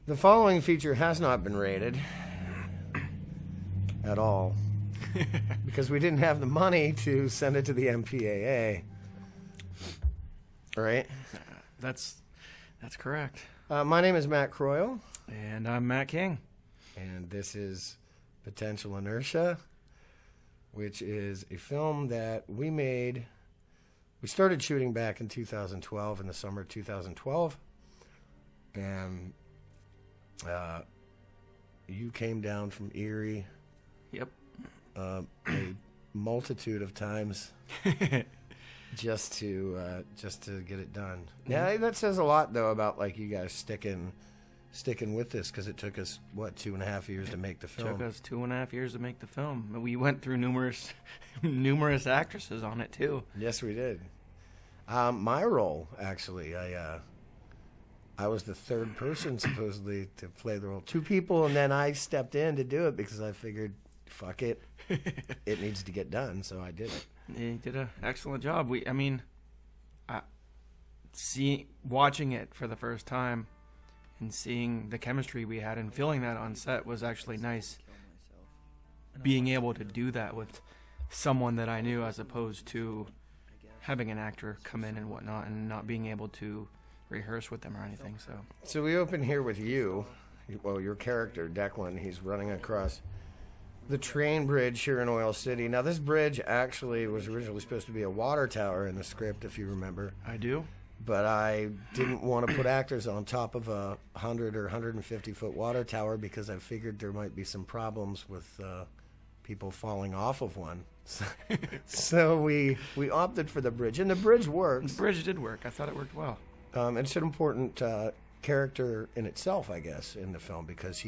The following feature has not been rated at all because we didn't have the money to send it to the MPAA. Right? That's correct. My name is Matt Croyle. And I'm Matt King. And this is Potential Inertia, which is a film that we made. We started shooting back in 2012, in the summer of 2012. And you came down from Erie. Yep. A multitude of times just to get it done. Yeah, that says a lot though about like you guys sticking with this, because it took us 2.5 years to make the film. Took us 2.5 years to make the film. We went through numerous actresses on it too. Yes, we did. My role, actually, I was the third person supposedly to play the role. 2 people, and then I stepped in to do it because I figured, fuck it, it needs to get done, so I did it. You did an excellent job. Watching it for the first time and seeing the chemistry we had and feeling that on set was actually nice. Being able to do that with someone that I knew, as opposed to having an actor come in and whatnot and not being able to rehearse with them or anything. So we open here with you. Well, your character, Declan, he's running across the train bridge here in Oil City. Now, this bridge actually was originally supposed to be a water tower in the script, if you remember. I do. But I didn't want to put actors on top of a 100 or 150-foot water tower because I figured there might be some problems with people falling off of one. So we opted for the bridge, and the bridge works. The bridge did work. I thought it worked well. It's an important character in itself, I guess, in the film, because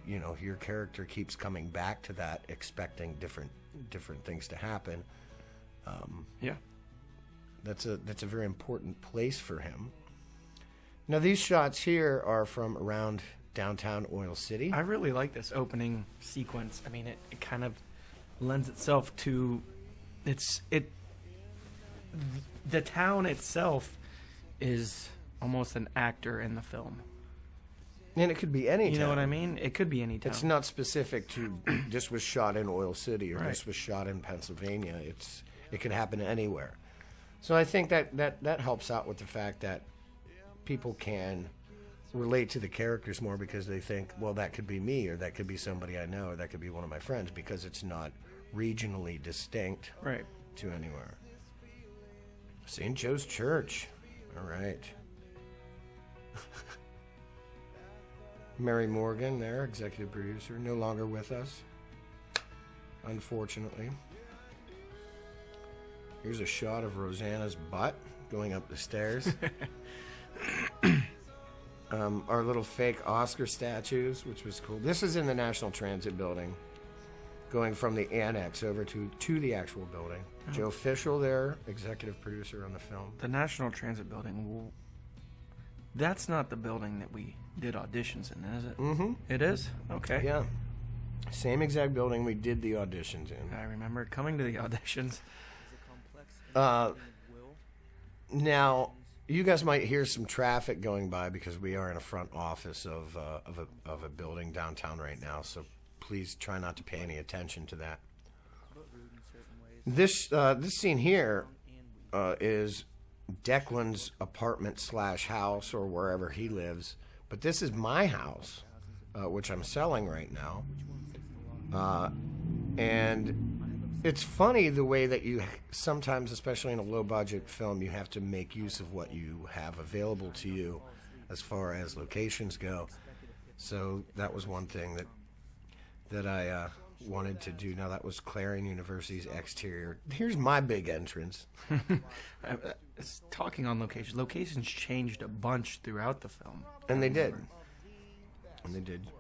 your character keeps coming back to that, expecting different things to happen. Yeah. That's a very important place for him. Now, these shots here are from around downtown Oil City. I really like this opening sequence. I mean, it kind of lends itself to the town itself is almost an actor in the film. And it could be any town. You know what I mean? It could be any town. It's not specific to this was shot in Oil City or right. This was shot in Pennsylvania. It could happen anywhere. So I think that helps out with the fact that people can relate to the characters more, because they think, well, that could be me, or that could be somebody I know, or that could be one of my friends, because it's not regionally distinct right. to anywhere. St. Joe's Church. All right. Mary Morgan there, executive producer, no longer with us, unfortunately. Here's a shot of Rosanna's butt going up the stairs. Our little fake Oscar statues, which was cool. This is in the National Transit Building, going from the annex over to the actual building. Oh. Joe Fischel there, executive producer on the film. The National Transit Building, that's not the building that we did auditions in, is it? Mm-hmm. It is? Okay. Yeah. Same exact building we did the auditions in. I remember coming to the auditions. Now, you guys might hear some traffic going by because we are in a front office of a building downtown right now, so please try not to pay any attention to that. This scene here is Declan's apartment/house, or wherever he lives, but this is my house, which I'm selling right now, and it's funny the way that you sometimes, especially in a low-budget film, you have to make use of what you have available to you as far as locations go. So that was one thing that I wanted to do. Now, that was Clarion University's exterior. Here's my big entrance. Talking on locations changed a bunch throughout the film. And they did.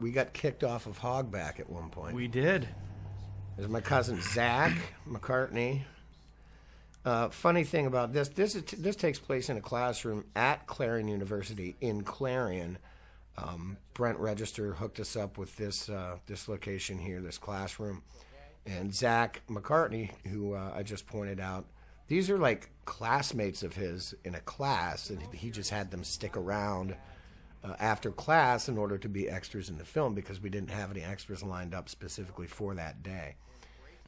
We got kicked off of Hogback at one point. We did. There's my cousin Zach McCartney. Funny thing about this takes place in a classroom at Clarion University in Clarion. Brent Register hooked us up with this location here, this classroom. And Zach McCartney, who I just pointed out, these are like classmates of his in a class, and he just had them stick around after class in order to be extras in the film because we didn't have any extras lined up specifically for that day.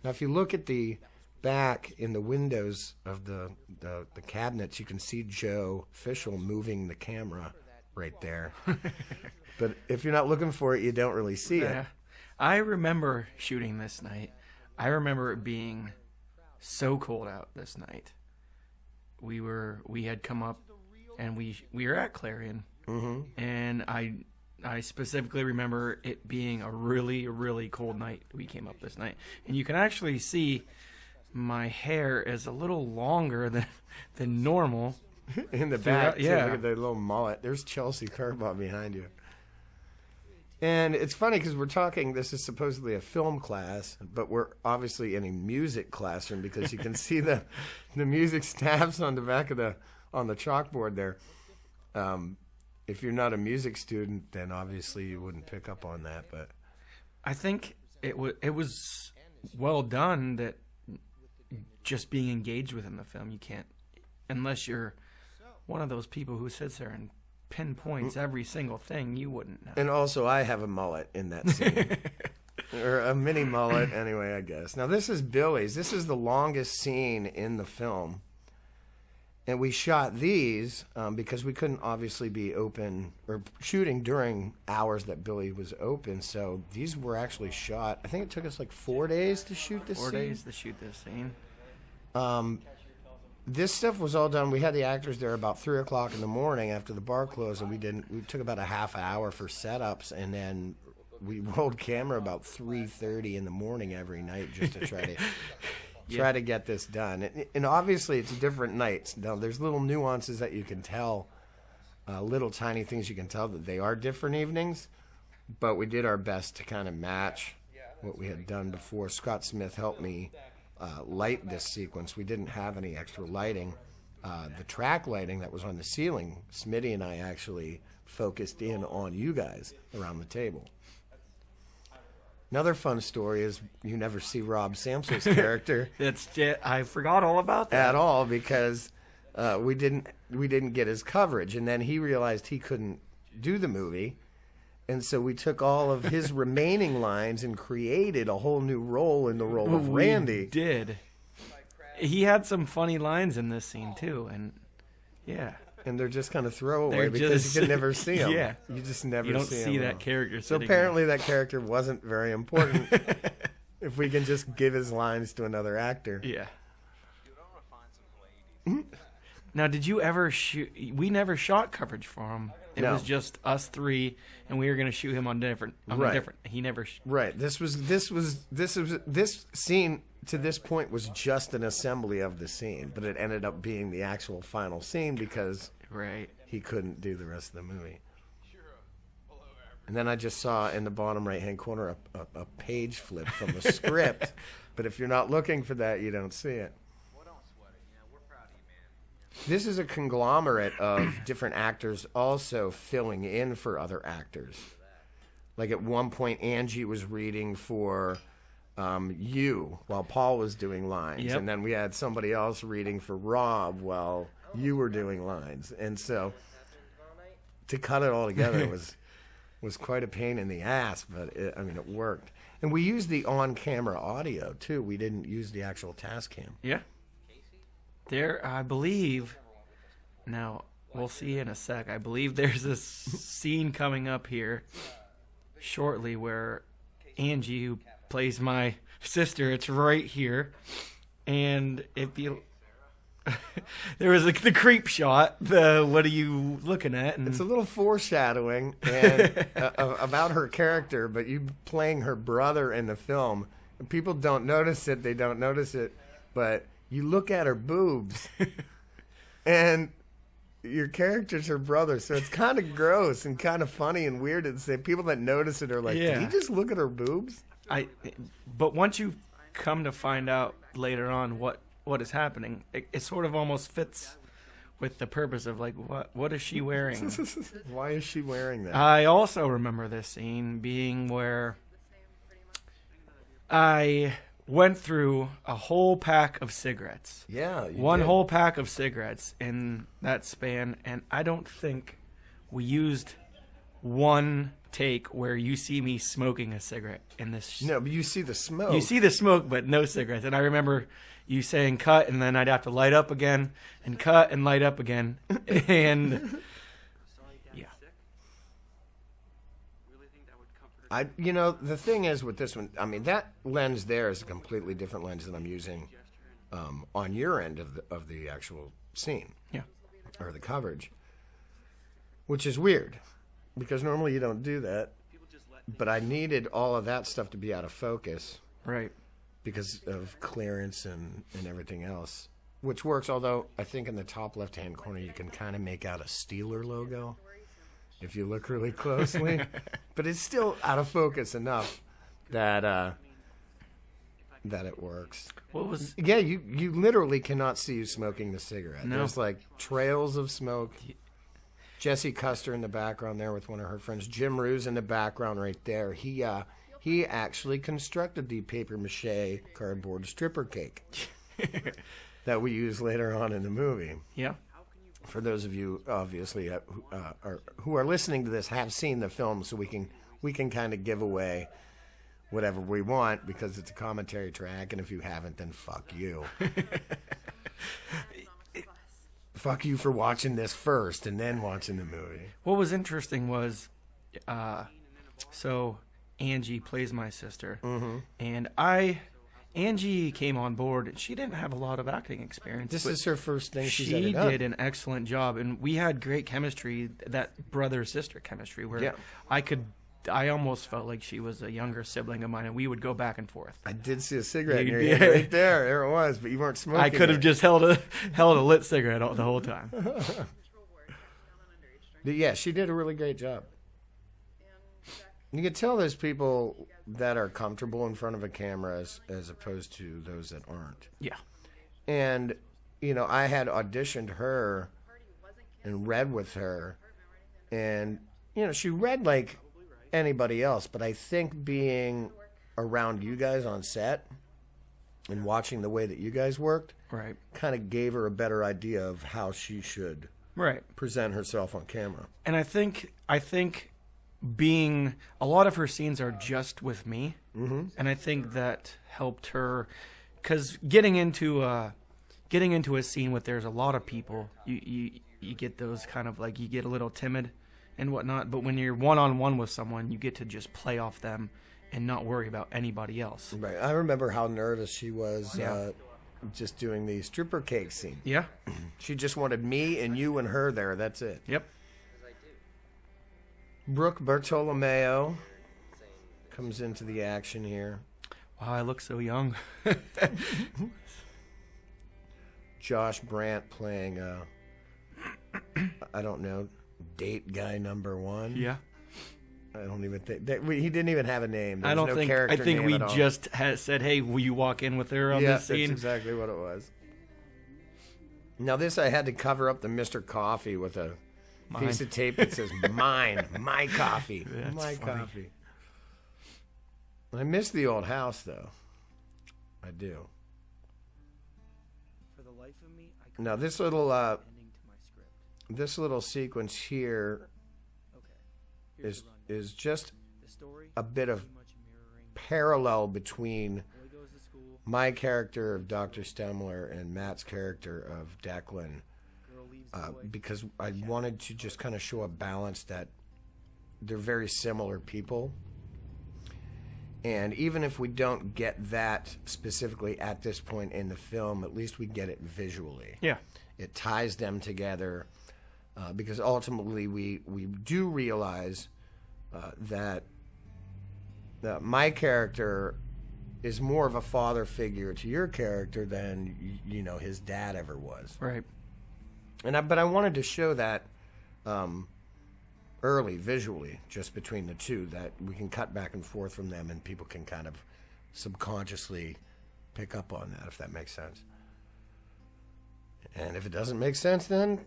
Now, if you look at the back in the windows of the cabinets, you can see Joe Fischel moving the camera right there. But if you're not looking for it, you don't really see it. I remember shooting this night. I remember it being so cold out this night. We had come up and we were at Clarion. Mm-hmm. And I specifically remember it being a really, really cold night. We came up this night. And you can actually see my hair is a little longer than normal. In the back, yeah. Look at the little mullet. There's Chelsea Kerbaugh behind you. And it's funny because we're talking, this is supposedly a film class, but we're obviously in a music classroom because you can see the music stabs on the back of on the chalkboard there. If you're not a music student, then obviously you wouldn't pick up on that. But I think it was well done that just being engaged within the film, you can't, unless you're one of those people who sits there and pinpoints every single thing, you wouldn't know. And also, I have a mullet in that scene. Or a mini mullet, anyway, I guess. Now, this is Billy's. This is the longest scene in the film. And we shot these because we couldn't obviously be open or shooting during hours that Billy was open. So these were actually shot. I think it took us like 4 days to shoot this scene. 4 days to shoot this scene. This stuff was all done. We had the actors there about 3 o'clock in the morning after the bar closed, and we took about a half hour for setups, and then we rolled camera about 3:30 in the morning every night just to try to try to get this done. And obviously, it's different nights. Now, there's little nuances that you can tell, little tiny things you can tell that they are different evenings, but we did our best to kind of match what we had done before. Scott Smith helped me light this sequence. We didn't have any extra lighting. The track lighting that was on the ceiling, Smitty and I actually focused in on you guys around the table. Another fun story is you never see Rob Samsel's character. I forgot all about that. At all, because we didn't get his coverage, and then he realized he couldn't do the movie. And so we took all of his remaining lines and created a whole new role in the role of Randy. We did. He had some funny lines in this scene, too. And, yeah. And they're just kind of throwaway because you can never see them. Yeah. You just never see them. You don't see that character So apparently that character wasn't very important if we can just give his lines to another actor. Yeah. Now, did you ever shoot... We never shot coverage for him. It was just us three, and we were going to shoot him on different. He never. Right. This scene to this point was just an assembly of the scene, but it ended up being the actual final scene because he couldn't do the rest of the movie. And then I just saw in the bottom right-hand corner a page flip from the script, but if you're not looking for that, you don't see it. This is a conglomerate of different actors also filling in for other actors. Like at one point, Angie was reading for you while Paul was doing lines. Yep. And then we had somebody else reading for Rob while you were doing lines. And so to cut it all together was quite a pain in the ass, but it worked. And we used the on-camera audio, too. We didn't use the actual Tascam. Yeah. There, I believe, now, we'll see in a sec, I believe there's this scene coming up here shortly where Angie, who plays my sister, it's right here, and if you... there was the creep shot, what are you looking at? And it's a little foreshadowing and about her character, but you playing her brother in the film, people don't notice it, they don't notice it, but... You look at her boobs, and your character's her brother, so it's kind of gross and kind of funny and weird to say. People that notice it are like, did he just look at her boobs? But once you come to find out later on what is happening, it sort of almost fits with the purpose of, like, what is she wearing? Why is she wearing that? I also remember this scene being where I... went through a whole pack of cigarettes. Yeah, One whole pack of cigarettes in that span, and I don't think we used one take where you see me smoking a cigarette in this. No, but you see the smoke. You see the smoke, but no cigarettes. And I remember you saying cut, and then I'd have to light up again, and cut, and light up again. And yeah. The thing is with this one, I mean, that lens there is a completely different lens than I'm using on your end of the actual scene. Yeah. Or the coverage. Which is weird, because normally you don't do that. But I needed all of that stuff to be out of focus. Right. Because of clearance and everything else. Which works, although I think in the top left-hand corner you can kind of make out a Steeler logo if you look really closely. But it's still out of focus enough that it works. What was... Yeah, you literally cannot see you smoking the cigarette. No. There's like trails of smoke. Jessie Custer in the background there with one of her friends. Jim Ruse in the background right there. He actually constructed the papier-mâché cardboard stripper cake that we use later on in the movie. Yeah. For those of you, obviously, who are listening to this, have seen the film, so we can kind of give away whatever we want because it's a commentary track, and if you haven't, then fuck you. Fuck you for watching this first and then watching the movie. What was interesting was, so Angie plays my sister, and Angie came on board. And she didn't have a lot of acting experience. This is her first thing she's She ever done. did an excellent job, and we had great chemistry, that brother-sister chemistry, where I almost felt like she was a younger sibling of mine, and we would go back and forth. I did see a cigarette in your hand right there. There it was, but you weren't smoking. I could have just held a lit cigarette the whole time. Yeah, she did a really great job. You can tell there's people that are comfortable in front of a camera as opposed to those that aren't. Yeah. And, I had auditioned her and read with her. And, she read like anybody else. But I think being around you guys on set and watching the way that you guys worked Right. kind of gave her a better idea of how she should present herself on camera. And I think being a lot of her scenes are just with me, and I think that helped her, because getting into a scene with there's a lot of people, you get those kind of like, you get a little timid and whatnot, but when you're one-on-one with someone, you get to just play off them and not worry about anybody else. Right. I remember how nervous she was just doing the stripper cake scene. Yeah. She just wanted me and you and her there. That's it. Yep. Brooke Bartolomeo comes into the action here. Wow, I look so young. Josh Brandt playing, I don't know, date guy number one. Yeah. I don't even think he didn't even have a name. There I was don't no think. character I think name we at all. just said, "Hey, will you walk in with her on this scene?" That's exactly what it was. Now this, I had to cover up the Mr. Coffee with a piece of tape that says "Mine, my coffee, That's my funny. coffee." I miss the old house, though. I do. For the life of me, I Now this little sequence here is just a bit of parallel between my character of Dr. Stemler and Matt's character of Declan, because I wanted to just kind of show a balance that they're very similar people. And even if we don't get that specifically at this point in the film, at least we get it visually. Yeah. It ties them together, because ultimately we do realize that my character is more of a father figure to your character than his dad ever was. Right. But I wanted to show that early visually, just between the two, that we can cut back and forth from them and people can kind of subconsciously pick up on that, if that makes sense. And if it doesn't make sense, then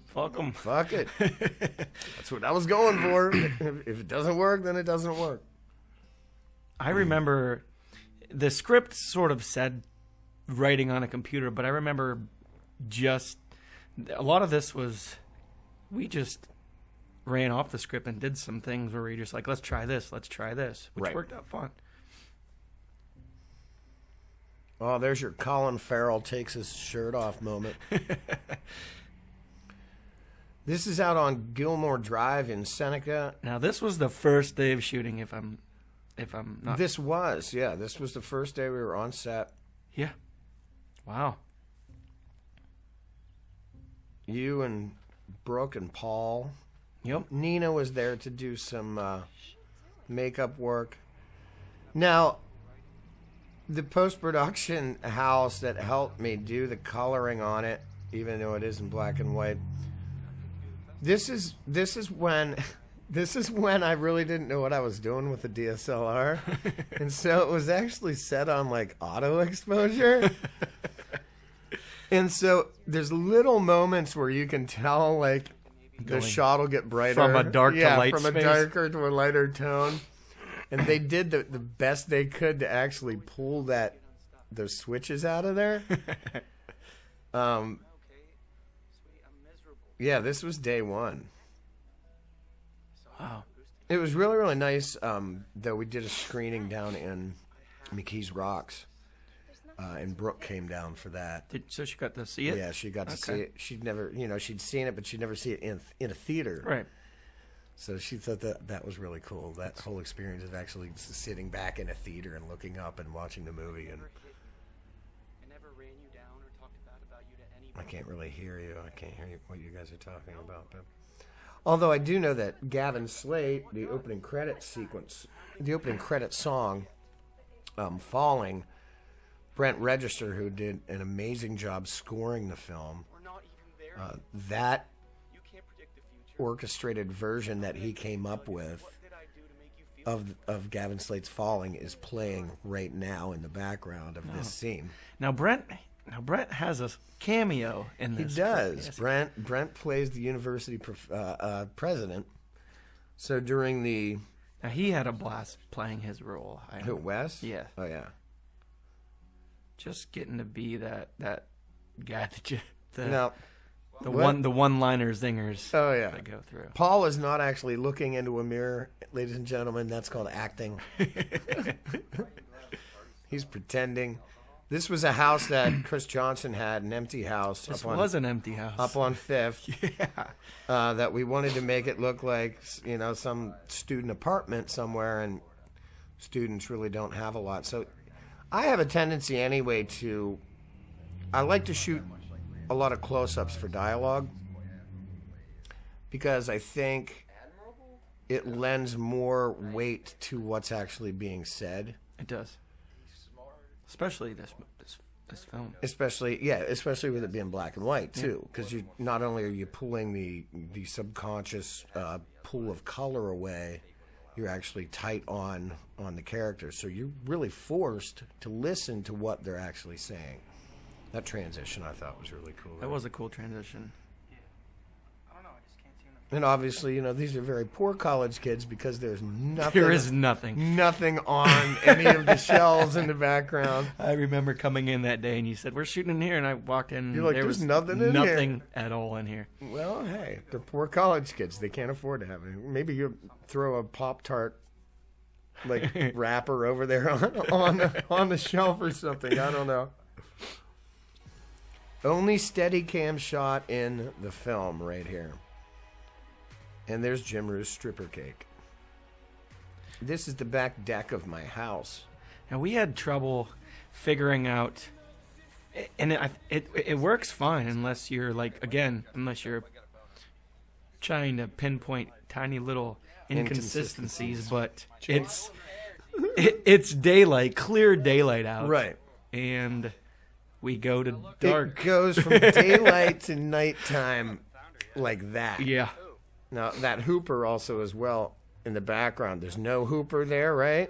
Fuck 'em. fuck it. That's what I was going for. If it doesn't work, then it doesn't work. I remember the script sort of said writing on a computer, but I remember just a lot of this was we just ran off the script and did some things where we just like, let's try this, which Right. worked out fun. Oh, there's your Colin Farrell takes his shirt off moment. This is out on Gilmore Drive in Seneca. Now, this was the first day of shooting, if I'm not. This was the first day we were on set. Yeah. Wow. You and Brooke and Paul. Yep. Nina was there to do some makeup work. Now, the post-production house that helped me do the coloring on it, even though it is in black and white, this is when I really didn't know what I was doing with the DSLR. And so it was actually set on like auto exposure. And so there's little moments where you can tell like the shot will get brighter. From a dark to light from space. a darker to a lighter tone. And they did the best they could to actually pull those switches out of there. Yeah, this was day one. Wow. It was really, really nice, though we did a screening down in McKees Rocks. And Brooke came down for that. So she got to see it? Yeah, she got to see it. She'd never, she'd seen it, but she'd never see it in a theater. Right. So she thought that was really cool. That whole experience of actually sitting back in a theater and looking up and watching the movie. And I can't really hear you. I can't hear what you guys are talking about. But although I do know that Gavin Slate, the opening credit song, "Falling," Brent Register, who did an amazing job scoring the film, that orchestrated version that he came up with of Gavin Slate's "Falling" is playing right now in the background of this scene. Now Brent has a cameo in this. He does. Brent plays the university president. So during the... Now he had a blast playing his role. Who, Wes? Yeah. Oh, yeah. Just getting to be that guy No. the one-liner zingers. Oh, yeah. That go through. Paul is not actually looking into a mirror, ladies and gentlemen. That's called acting. He's pretending. This was a house that Chris Johnson had, an empty house. This was an empty house. Up on 5th. Yeah. That we wanted to make it look like, some student apartment somewhere, and students really don't have a lot. So I have a tendency anyway I like to shoot a lot of close-ups for dialogue because I think it lends more weight to what's actually being said. It does. Especially this film. Especially with it being black and white too, because you not only are you pulling the subconscious pool of color away, you're actually tight on the characters, so you're really forced to listen to what they're actually saying. That transition I thought was really cool. That was a cool transition. And obviously, these are very poor college kids because there's nothing. There is nothing. Nothing on any of the shelves in the background. I remember coming in that day and you said, "We're shooting in here," and I walked in. You're like, there "There's was nothing in here." Nothing at all in here. Well, hey, they're poor college kids. They can't afford to have it. Maybe you throw a Pop-Tart wrapper over there on the shelf or something. I don't know. Only Steadicam shot in the film right here. And there's Jim Roo's stripper cake. This is the back deck of my house. Now we had trouble figuring out, and it works fine unless you're unless you're trying to pinpoint tiny little inconsistencies. But it's daylight, clear daylight out, right? And we go to dark. It goes from daylight to nighttime like that. Yeah. Now, that Hooper also as well in the background. There's no Hooper there, right?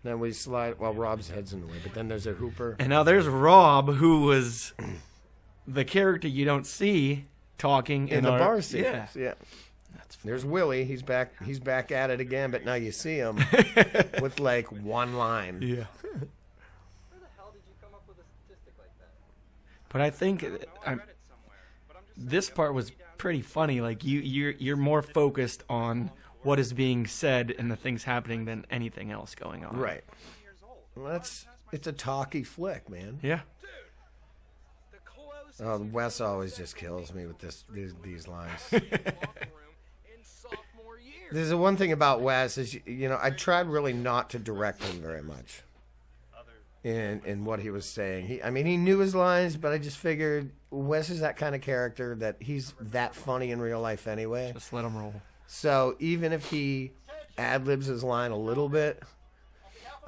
Then we slide... Well, Rob's head's in the way, but then there's a Hooper. And now there's Rob, who was the character you don't see talking in the bar sequence. Yeah. That's there's Willie. He's back at it again, but now you see him with, one line. Yeah. Where the hell did you come up with a statistic like that? But I think this part was pretty funny. Like you're more focused on what is being said and the things happening than anything else going on. Right. Well, it's a talky flick, man. Yeah. Wes always just kills me with these lines. There's the one thing about Wes is, I tried really not to direct him very much in what he was saying. He knew his lines, but I just figured Wes is that kind of character that he's that funny in real life anyway. Just let him roll. So even if he ad-libs his line a little bit.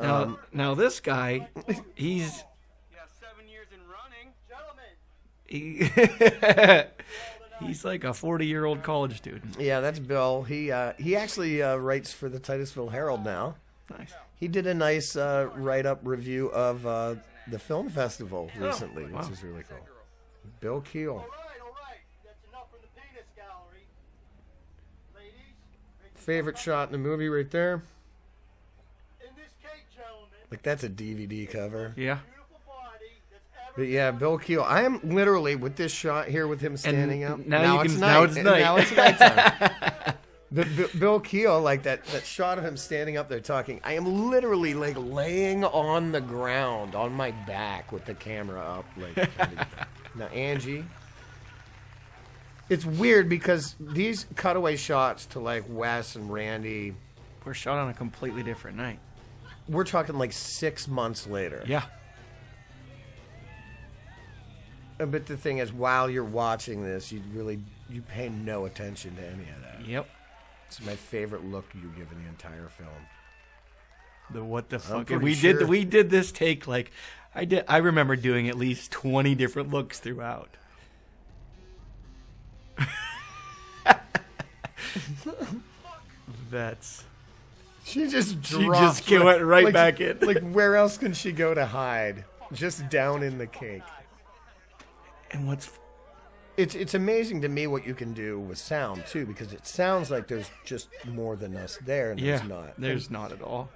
Now this guy, he's... He's like a 40-year-old college student. Yeah, that's Bill. He actually writes for the Titusville Herald now. Nice. He did a nice write-up review of the film festival recently, which is really cool. Bill Keel. All right. That's enough from the penis gallery. Ladies, Favorite shot in the movie right there. in this cake, gentlemen, Like, that's a DVD cover. Yeah. beautiful body that's ever But yeah, Bill Keel. I am literally with this shot here with him standing up. now it's now it's night. Now it's nighttime. Bill Keel, like that shot of him standing up there talking. I am literally like laying on the ground on my back with the camera up. Like, trying to get that. Now Angie. It's weird because these cutaway shots to like Wes and Randy, We're shot on a completely different night. we're talking like 6 months later. Yeah. But the thing is, while you're watching this, you pay no attention to any of that. Yep. It's my favorite look you give in the entire film. The what the fuck? pretty And we sure. did this take like I remember doing at least 20 different looks throughout. That's She just She dropped. just went right back in. Like, where else can she go to hide? Just down in the cake. and what's It's amazing to me what you can do with sound too, because it sounds like there's just more than us there, and yeah. there's not. There's not at all.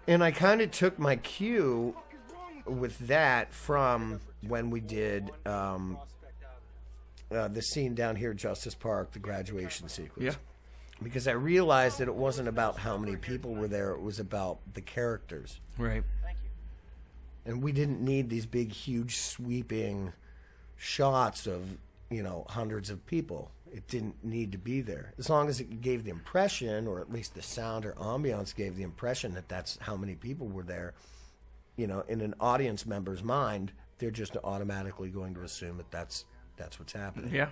And I kind of took my cue with that from when we did the scene down here at Justice Park, the graduation sequence. Yeah. Because I realized that it wasn't about how many people were there, it was about the characters. Right. And we didn't need these big, huge, sweeping shots of, hundreds of people. It didn't need to be there. As long as it gave the impression, or at least the sound or ambiance gave the impression that that's how many people were there, in an audience member's mind, they're just automatically going to assume that that's what's happening. Yeah.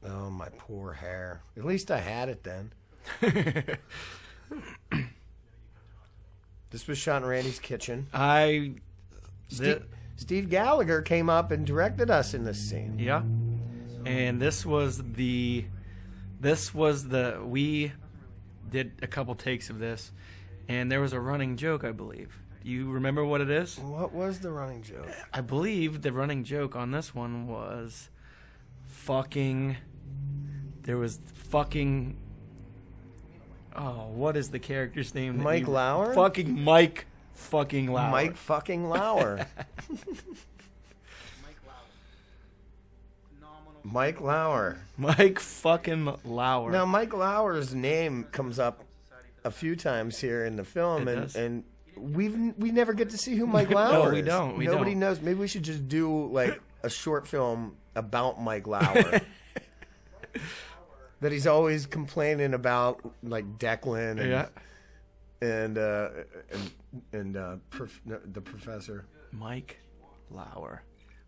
Oh, my poor hair. At least I had it then. This was shot in Randy's kitchen. Steve Gallagher came up and directed us in this scene. Yeah. And we did a couple takes of this, and there was a running joke, I believe. Do you remember what it is? What was the running joke? I believe the running joke on this one was fucking. There was fucking. Oh, what is the character's name? that Mike you- Lauer? Fucking Mike fucking Lauer. Mike fucking Lauer. Mike Lauer. Mike fucking Lauer. Now, Mike Lauer's name comes up a few times here in the film, It does. and we never get to see who Mike Lauer we is. don't, we Nobody don't. knows. Maybe we should just do like a short film about Mike Lauer. That he's always complaining about, like Declan and Yeah. the professor. Mike Lauer.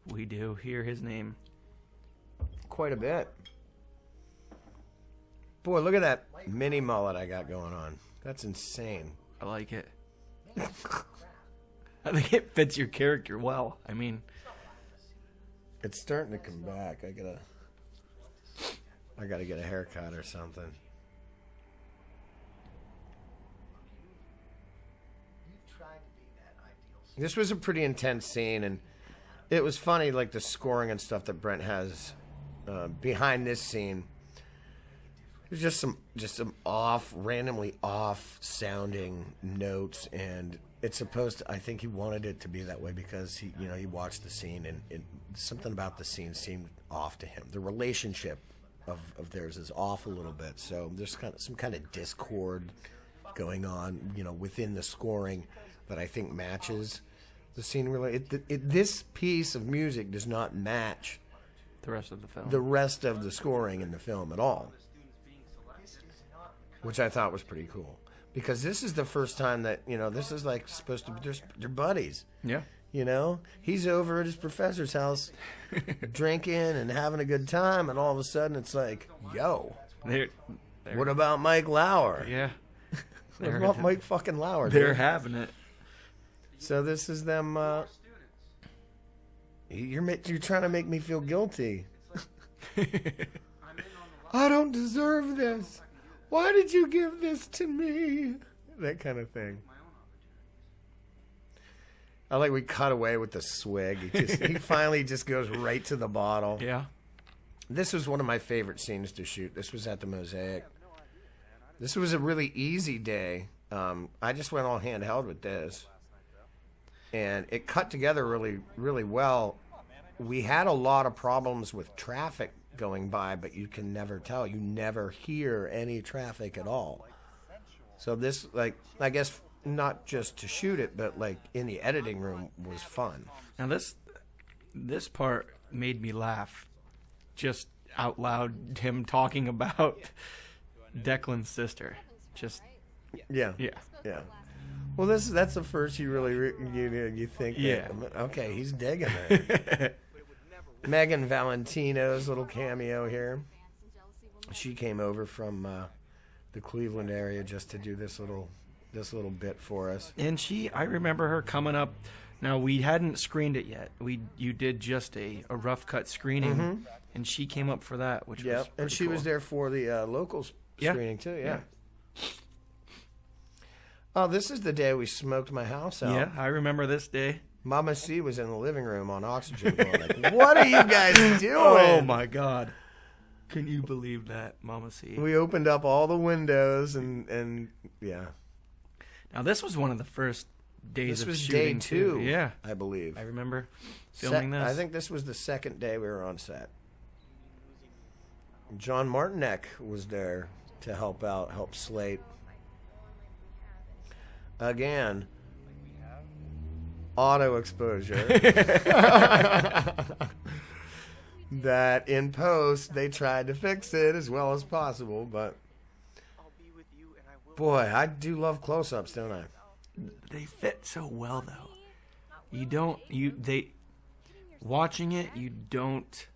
We do hear his name. Quite a bit. Boy, look at that mini mullet I got going on. That's insane. I like it. I think it fits your character well. I mean, It's starting to come back. I gotta get a haircut or something. This was a pretty intense scene, and it was funny, like the scoring and stuff that Brent has behind this scene. There's just some randomly off sounding notes, and it's supposed to. I think he wanted it to be that way because he watched the scene and something about the scene seemed off to him. The relationship of theirs is off a little bit, so there's some kind of discord going on, within the scoring that I think matches the scene. Really, this piece of music does not match The rest of the film. the rest of the scoring in the film at all, which I thought was pretty cool. Because this is the first time that, this is like supposed to be, they're buddies. Yeah. He's over at his professor's house drinking and having a good time, and all of a sudden it's like, yo, They're what about Mike Lauer? yeah. What about Mike fucking Lauer? They're dude? having it. So this is them, you're trying to make me feel guilty. I don't deserve this. Why did you give this to me? That kind of thing. I like we cut away with the swig. He finally just goes right to the bottle. Yeah. This was one of my favorite scenes to shoot. This was at the Mosaic. This was a really easy day. I just went all handheld with this. And it cut together really, really well. We had a lot of problems with traffic going by, but you can never tell. You never hear any traffic at all. So this, I guess, not just to shoot it, but in the editing room was fun. Now this part made me laugh, just out loud. Him talking about Declan's sister, just Yeah. Well, that's the first you really you think. Yeah. Okay, he's digging it. Megan Valentino's little cameo here. She came over from the Cleveland area just to do this little bit for us. And I remember her coming up. Now we hadn't screened it yet. You did just a rough cut screening, and she came up for that, which was and she was there for the locals screening too. Yeah. Oh, this is the day we smoked my house out. Yeah, I remember this day. Mama C was in the living room on oxygen going like, what are you guys doing? Oh my God. Can you believe that, Mama C? We opened up all the windows and yeah. Now this was one of the first days This of was shooting day 2, Yeah. I believe. I remember filming this. I think this was the second day we were on set. John Martinek was there to help slate. Again, auto exposure. That in post they tried to fix it as well as possible, but boy, I do love close-ups, don't I? They fit so well though. Watching it, you don't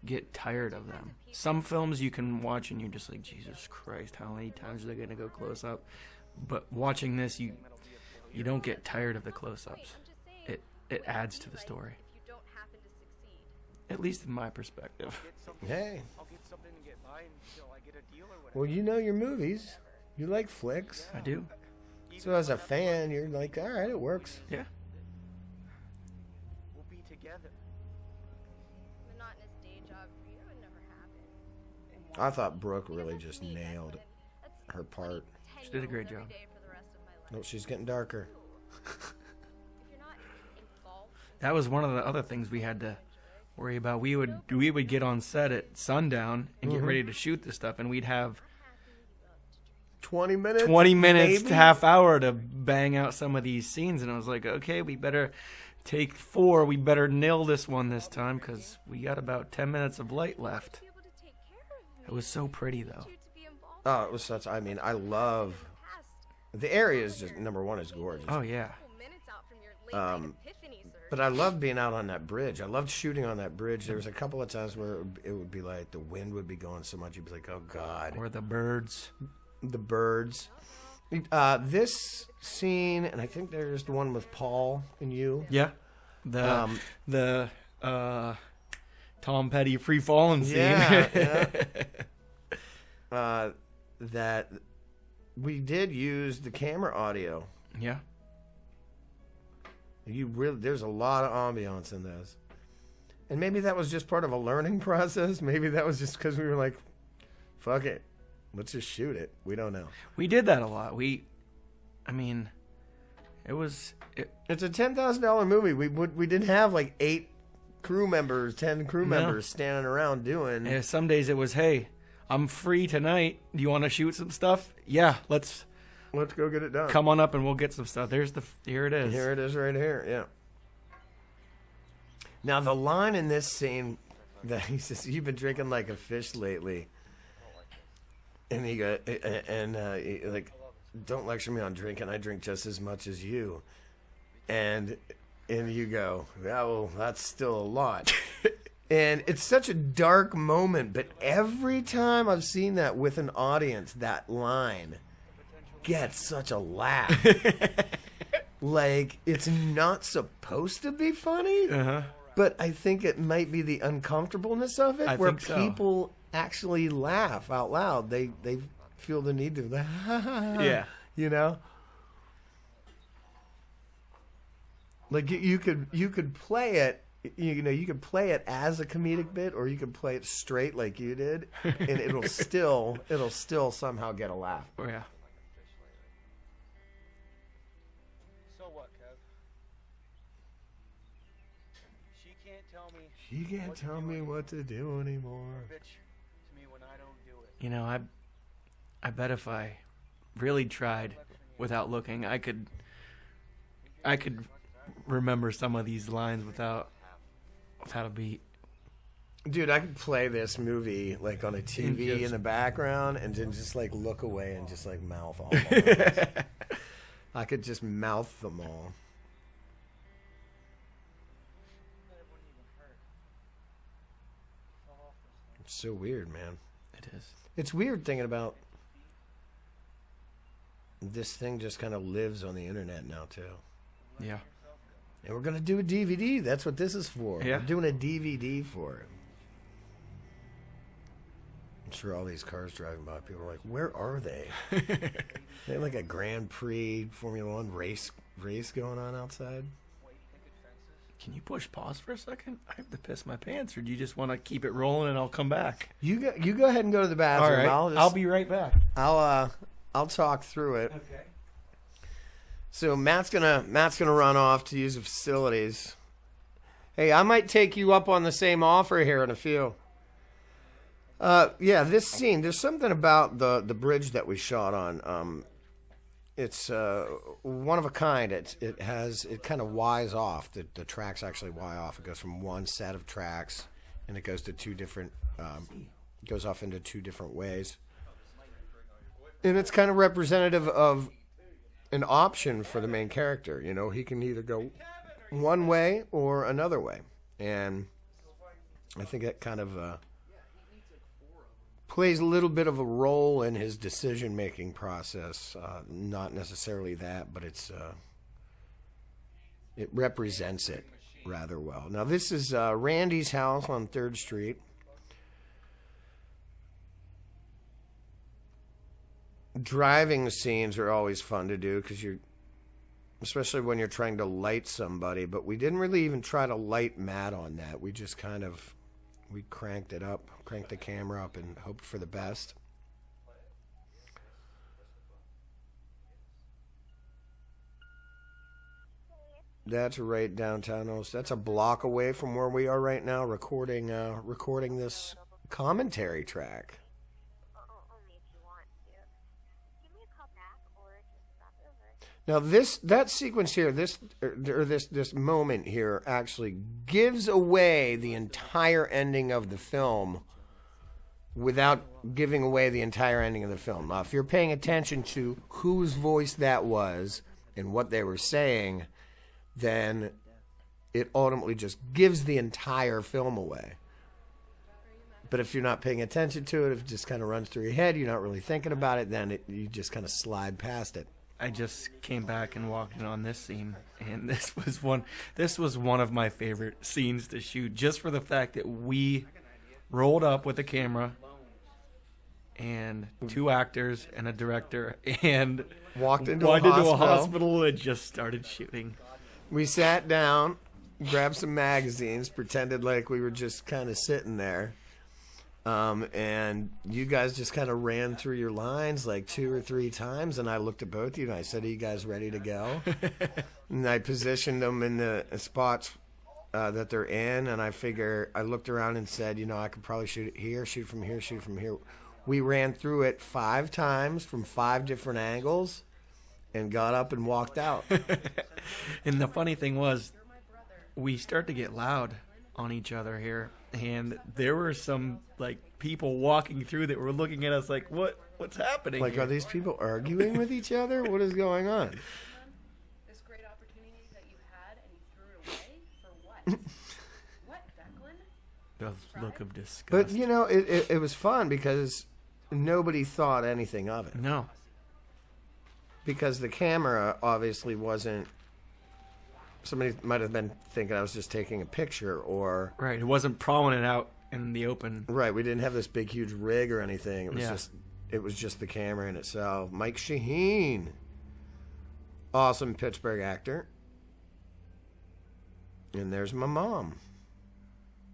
get tired of them. Some films you can watch and you're just like, Jesus Christ, how many times are they gonna go close up? But watching this, you don't get tired of the close-ups. It adds to the story. At least in my perspective. Hey. Well, you know your movies. You like flicks. I do. So as a fan, you're like, all right, it works. Yeah. We'll be together. Monotonous day job for you would never happen. I thought Brooke really just nailed her part. She did a great job. Oh, she's getting darker. That was one of the other things we had to worry about. We would get on set at sundown and get ready to shoot this stuff, and we'd have 20 minutes? 20 minutes maybe? to half hour to bang out some of these scenes, and I was like, okay, we better take 4. We better nail this one this time because we got about 10 minutes of light left. It was so pretty, though. Oh, it was such, I love, the area is just, number one, is gorgeous. Oh, yeah. But I loved being out on that bridge. I loved shooting on that bridge. There was a couple of times where it would be like the wind would be going so much, you'd be like, oh, God. Or the birds. The birds. This scene, and I think there's the one with Paul and you. Yeah. The Tom Petty free falling scene. Yeah. That we did use the camera audio. Yeah. There's a lot of ambiance in this. And maybe that was just part of a learning process. Maybe that was just because we were like, fuck it. Let's just shoot it. We don't know. We did that a lot. I mean, it's It's a $10,000 movie. We didn't have like 8 crew members, 10 crew members standing around doing. some days it was, hey, I'm free tonight. Do you want to shoot some stuff? Yeah, let's go get it done. come on up and we'll get some stuff. Here it is. Here it is right here. Yeah. Now the line in this scene that he says, "You've been drinking like a fish lately," and he like, "Don't lecture me on drinking. I drink just as much as you." And you go, "Yeah, well, that's still a lot." And it's such a dark moment, but every time I've seen that with an audience, that line gets such a laugh. Like, it's not supposed to be funny, but I think it might be the uncomfortableness of it, where people actually laugh out loud. They feel the need to, Yeah. You know? Like, you could play it, you could play it as a comedic bit, or you could play it straight like you did, and it'll still somehow get a laugh. Oh, yeah. So what, Kev? She can't tell me what to do anymore. bitch to me when I don't do it. You know, I bet if I really tried without looking, I could remember some of these lines without a beat. Dude, I could play this movie like on a TV in the background and then just like look away and just like mouth all of them. I could just mouth them all. It's so weird, man. It is. It's weird thinking about this thing just kind of lives on the internet now too. Yeah. And we're going to do a DVD. That's what this is for. Yeah. We're doing a DVD for it. I'm sure all these cars driving by, people are like, where are they? They have like a Grand Prix Formula One race going on outside. Can you push pause for a second? I have to piss my pants, or do you just want to keep it rolling and I'll come back? You go ahead and go to the bathroom. All right. I'll be right back. I'll talk through it. Okay. So Matt's gonna run off to use the facilities. Hey, I might take you up on the same offer here in a few. Yeah, this scene. There's something about the bridge that we shot on. It's one of a kind. It kind of Y's off. The tracks actually Y off. It goes from one set of tracks, and it goes to two different. Goes off into two different ways, and it's kind of representative of an option for the main character. You know, he can either go one way or another way, and I think that kind of plays a little bit of a role in his decision-making process. Not necessarily that, but it represents it rather well. Now, this is Randy's house on 3rd Street. Driving scenes are always fun to do because especially when you're trying to light somebody, but we didn't really even try to light Matt on that. We just we cranked it up, cranked the camera up, and hoped for the best. That's right downtown. That's a block away from where we are right now, recording this commentary track. Only if you want to. Give me a call back or just stop over. Now that sequence here, this moment here actually gives away the entire ending of the film without giving away the entire ending of the film. Now, if you're paying attention to whose voice that was and what they were saying, then it ultimately just gives the entire film away. But if you're not paying attention to it, if it just kind of runs through your head, you're not really thinking about it, then you just kind of slide past it. I just came back and walked in on this scene, and this was one of my favorite scenes to shoot, just for the fact that we rolled up with a camera and 2 actors and a director and Walked into a hospital. hospital and just started shooting. We sat down, grabbed some magazines, pretended like we were just kind of sitting there, And you guys just kind of ran through your lines like 2 or 3 times, and I looked at both of you and I said, "Are you guys ready to go?" And I positioned them in the spots that they're in, and I looked around and said, I could probably shoot it here, shoot from here, shoot from here. We ran through it 5 times from 5 different angles and got up and walked out. And the funny thing was, we start to get loud on each other here, and there were some people walking through that were looking at us like, what's happening Like, here? are these people arguing with each other? What is going on? This great opportunity that you had and you threw it away for what? What, Declan? The look of disgust. But, it was fun because nobody thought anything of it. No. Because the camera obviously wasn't... Somebody might have been thinking I was just taking a picture, or... Right, it wasn't prominent out in the open. Right, we didn't have this big, huge rig or anything. Yeah. It was just the camera in itself. Mike Shaheen. Awesome Pittsburgh actor. And there's my mom.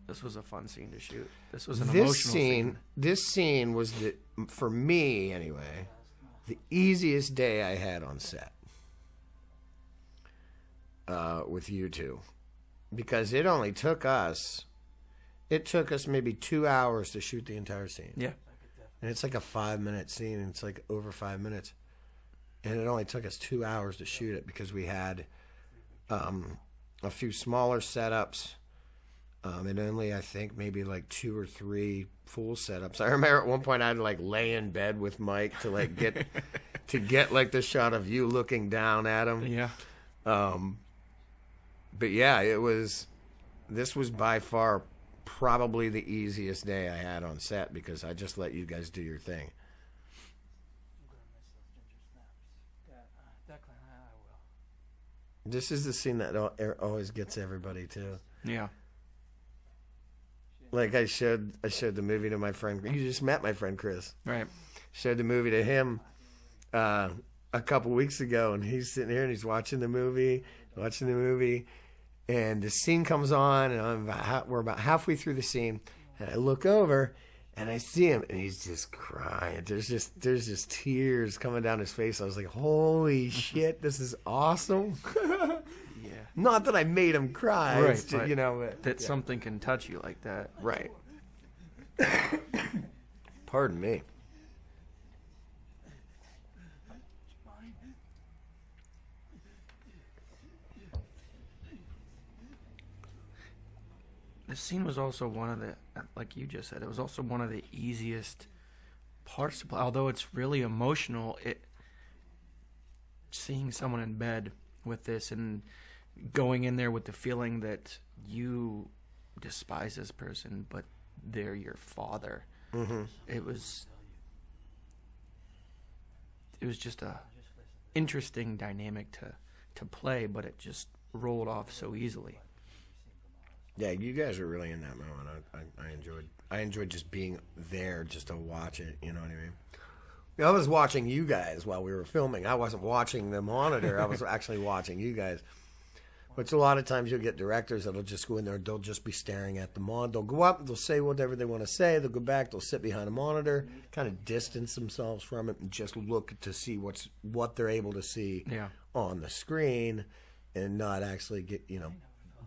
This was a fun scene to shoot. This was an emotional scene. This scene was, for me anyway, the easiest day I had on set. With you two, because it took us maybe 2 hours to shoot the entire scene. Yeah. And it's like a 5-minute scene, and it's like over 5 minutes, and it only took us 2 hours to shoot it because we had a few smaller setups, and only I think maybe like 2 or 3 full setups. I remember at one point I'd lay in bed with Mike to get like the shot of you looking down at him. Yeah. But yeah, this was by far probably the easiest day I had on set because I just let you guys do your thing. This is the scene that always gets everybody too. Yeah. Like I showed the movie to my friend. You just met my friend Chris. Right. Showed the movie to him a couple weeks ago, and he's sitting here and he's watching the movie, and the scene comes on, and we're about halfway through the scene, and I look over, and I see him, and he's just crying. There's just tears coming down his face. I was like, holy shit, this is awesome. Yeah. Not that I made him cry. Right, It's just, but that yeah. something can touch you like that. Right. Pardon me. This scene was also one of the, like you just said, it was also one of the easiest parts to play. Although it's really emotional, seeing someone in bed with this and going in there with the feeling that you despise this person, but they're your father. Mm-hmm. It was just a interesting dynamic to play, but it just rolled off so easily. Yeah, you guys were really in that moment. I enjoyed just being there just to watch it. You know what I mean? I was watching you guys while we were filming. I wasn't watching the monitor. I was actually watching you guys. Which a lot of times you'll get directors that'll just go in there. They'll just be staring at the monitor. They'll go up. They'll say whatever they want to say. They'll go back. They'll sit behind a monitor, kind of distance themselves from it, and just look to see what they're able to see on the screen, and not actually get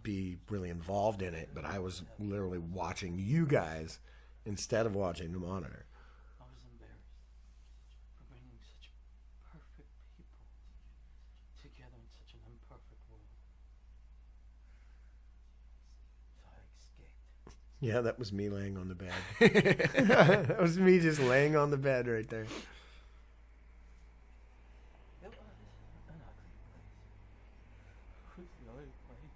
be really involved in it. But I was literally watching you guys instead of watching the monitor. I was embarrassed for bringing such perfect people together in such an imperfect world. So I escaped. Yeah, that was me laying on the bed. That was me just laying on the bed right there. It was an ugly place. It was the only place.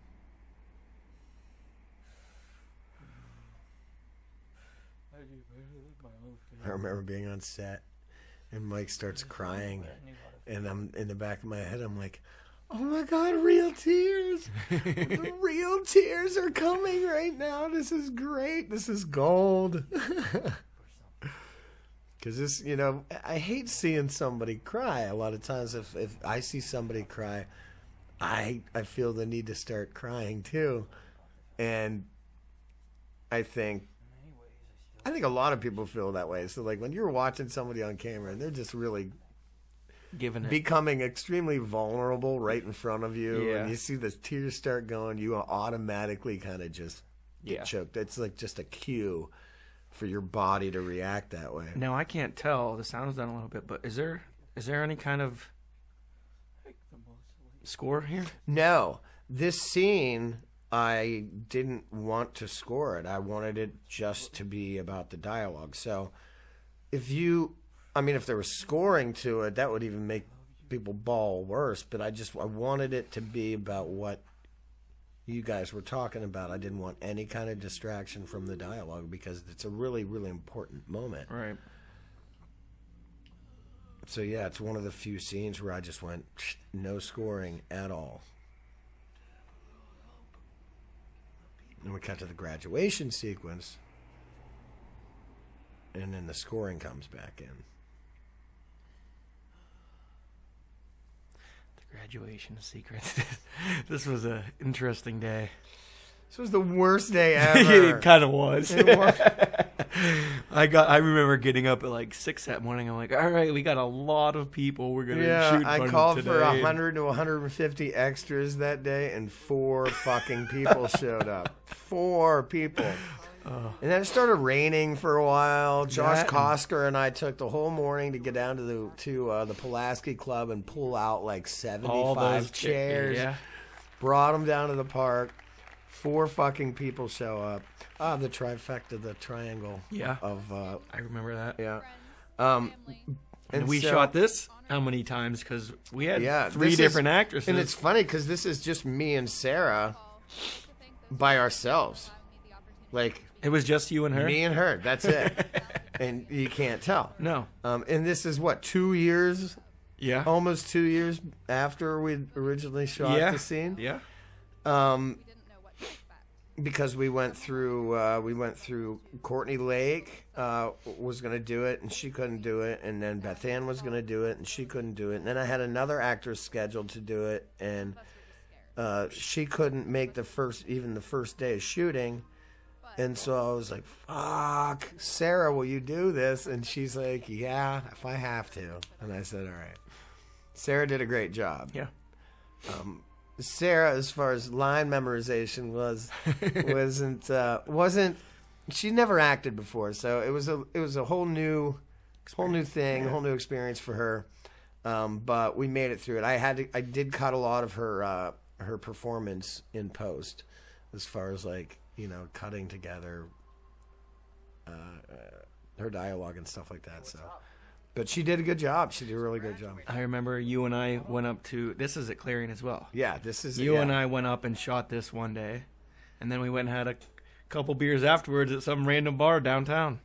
I do better than my own I remember being on set, and Mike starts crying, and I'm in the back of my head. I'm like, "Oh my God, real tears! The real tears are coming right now. This is great. This is gold." Because this, I hate seeing somebody cry. A lot of times, if I see somebody cry, I feel the need to start crying too, and I think I think a lot of people feel that way. So like when you're watching somebody on camera and they're just really Given it. becoming extremely vulnerable right in front of you, Yeah. and you see the tears start going, you automatically kind of just get choked. It's like just a cue for your body to react that way. Now I can't tell. The sound's done a little bit, but is there any kind of score here? No, this scene, I didn't want to score it. I wanted it just to be about the dialogue. So if there was scoring to it, that would even make people bawl worse. But I wanted it to be about what you guys were talking about. I didn't want any kind of distraction from the dialogue because it's a really, really important moment. Right. So yeah, it's one of the few scenes where I just went, no scoring at all. And we cut to the graduation sequence, and then the scoring comes back in. The graduation secrets. This was an interesting day. This was the worst day ever. It kind of was. It was. I remember getting up at like 6 that morning. I'm like, all right, we got a lot of people we're gonna shoot in front I of called today. for 100 to 150 extras that day, and 4 fucking people showed up. 4 people. And then it started raining for a while. Josh Kosker and I took the whole morning to get down to the Pulaski Club and pull out like 75 chairs. Yeah. Brought them down to the park. 4 fucking people show up. The trifecta, the triangle. Yeah. Of I remember that. yeah. And we so- shot this how many times? Because we had 3 this different is- actresses. And it's funny because this is just me and Sarah by ourselves. Like, it was just you and her? me and her. That's it. And you can't tell. No. And this is what, 2 years? Yeah. Almost 2 years after we originally shot the scene. Yeah. Because we went through Courtney Lake was going to do it and she couldn't do it, and then Beth Ann was going to do it and she couldn't do it, and then I had another actress scheduled to do it, and she couldn't make the first day of shooting, and so I was like, fuck, Sarah, will you do this? And she's like, yeah, if I have to. And I said, all right. Sarah did a great job. Yeah. Sarah, as far as line memorization wasn't. She never acted before, so it was a whole new thing, a whole new experience for her. But we made it through it. I did cut a lot of her performance in post, as far as like cutting together her dialogue and stuff like that. So. But she did a good job. She did a really good job. I remember you and I went up to, this is at Clarion as well. Yeah, this is You and I went up and shot this one day, and then we went and had a couple beers afterwards at some random bar downtown.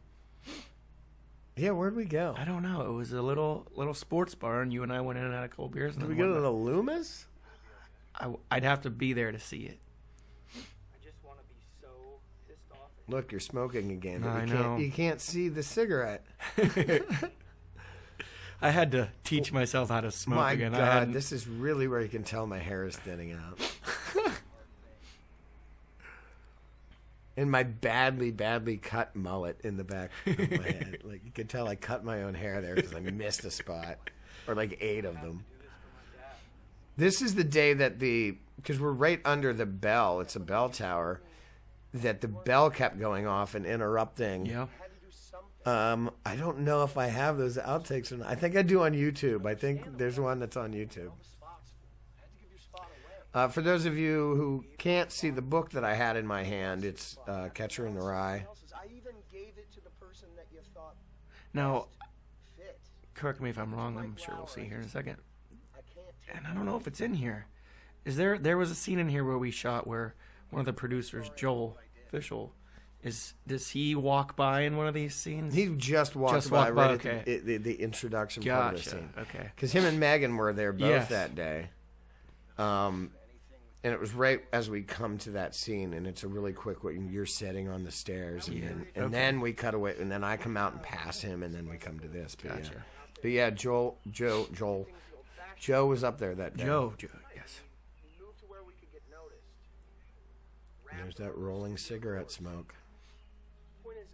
Yeah, where'd we go? I don't know. It was a little sports bar, and you and I went in and had a couple beers. And Did we then go to went the Loomis? I'd have to be there to see it. I just want to be so pissed off. Look, you're smoking again. I But know. you can't see the cigarette. I had to teach myself how to smoke My again. I God, hadn't- this is really where you can tell my hair is thinning out. And my badly, badly cut mullet in the back of my head. Like, you can tell I cut my own hair there because I missed a spot. Or like 8 of them. This is the day that because we're right under the bell. It's a bell tower. That the bell kept going off and interrupting. Yeah. I don't know if I have those outtakes or not. I think I do on YouTube. I think there's one that's on YouTube. For those of you who can't see the book that I had in my hand, it's Catcher in the Rye. I even gave it to the person that you thought Now, fit. correct me if I'm wrong. I'm sure we'll see here in a second. I can't take And I don't know if it's in here. There was a scene in here where we shot where one of the producers, Joel Fishel, does he walk by in one of these scenes? He just walked Just by walked by, right okay. at the introduction part of the Gotcha. scene. Okay. Because him and Megan were there both Yes. that day. And it was right as we come to that scene, and it's a really quick way. You're sitting on the stairs, and then we cut away, and then I come out and pass him, and then we come to this. But Gotcha. yeah, Joel was up there that day. Joe, yes. move to where we could get noticed. And there's that rolling cigarette smoke. Point is,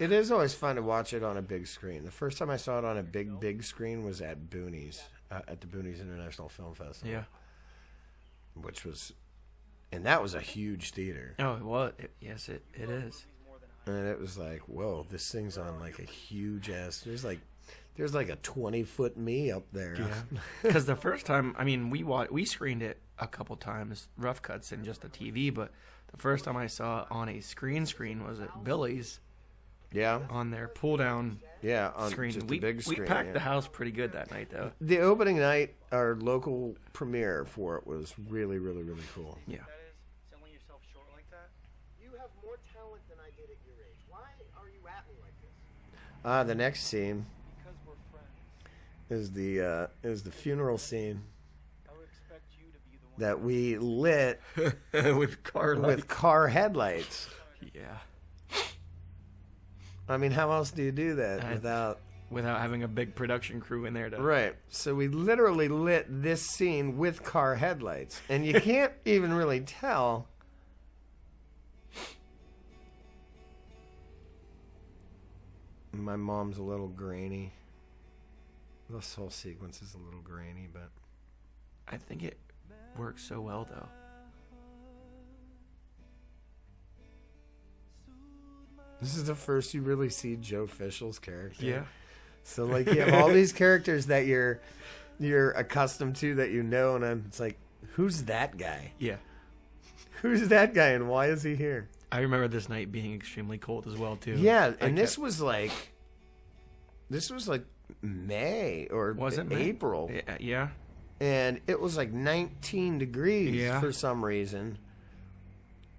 It is always fun to watch it on a big screen. The first time I saw it on a big screen was at Boonies, at the Boonies International Film Festival. Yeah. Which was, and that was a huge theater. Oh, well, yes, it is. And it was like, whoa, this thing's on like a huge ass. There's like a 20-foot me up there. Yeah. Because the first time, I mean, we screened it a couple times, rough cuts and just a TV, but the first time I saw it on a screen was at Billy's. Yeah. On their pull down on screen. just We a big screen. we packed the house pretty good that night, though. The opening night, our local premiere for it was really, really, really cool. Yeah. That is selling yourself short like that. You have more talent than I did at your age. Why are you at me like this? The next scene Because we're friends. is the funeral scene I would expect you to be the one. that we lit With car with car headlights. Yeah. I mean, how else do you do that Without having a big production crew in there to... Right. So we literally lit this scene with car headlights. And you can't even really tell. My mom's a little grainy. This whole sequence is a little grainy, but... I think it works so well, though. This is the first you really see Joe Fischel's character. Yeah. So, like, you have all these characters that you're accustomed to, that you know, and then it's like, who's that guy? Yeah. Who's that guy, and why is he here? I remember this night being extremely cold as well, too. Yeah, and this was like May or Was it May? April. Yeah. And it was like 19 degrees for some reason.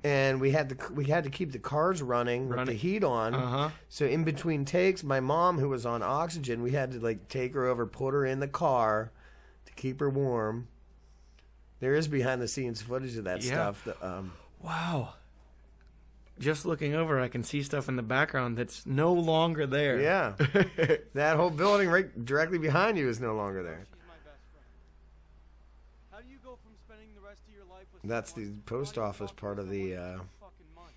And we had to keep the cars running with the heat on. Uh-huh. So in between takes, my mom, who was on oxygen, we had to like take her over, put her in the car to keep her warm. There is behind the scenes footage of that stuff. Wow. Just looking over, I can see stuff in the background that's no longer there. Yeah. That whole building right directly behind you is no longer there. She's my best friend. How do you go from spending the rest of your life with That's the someone post who office part of the fucking months?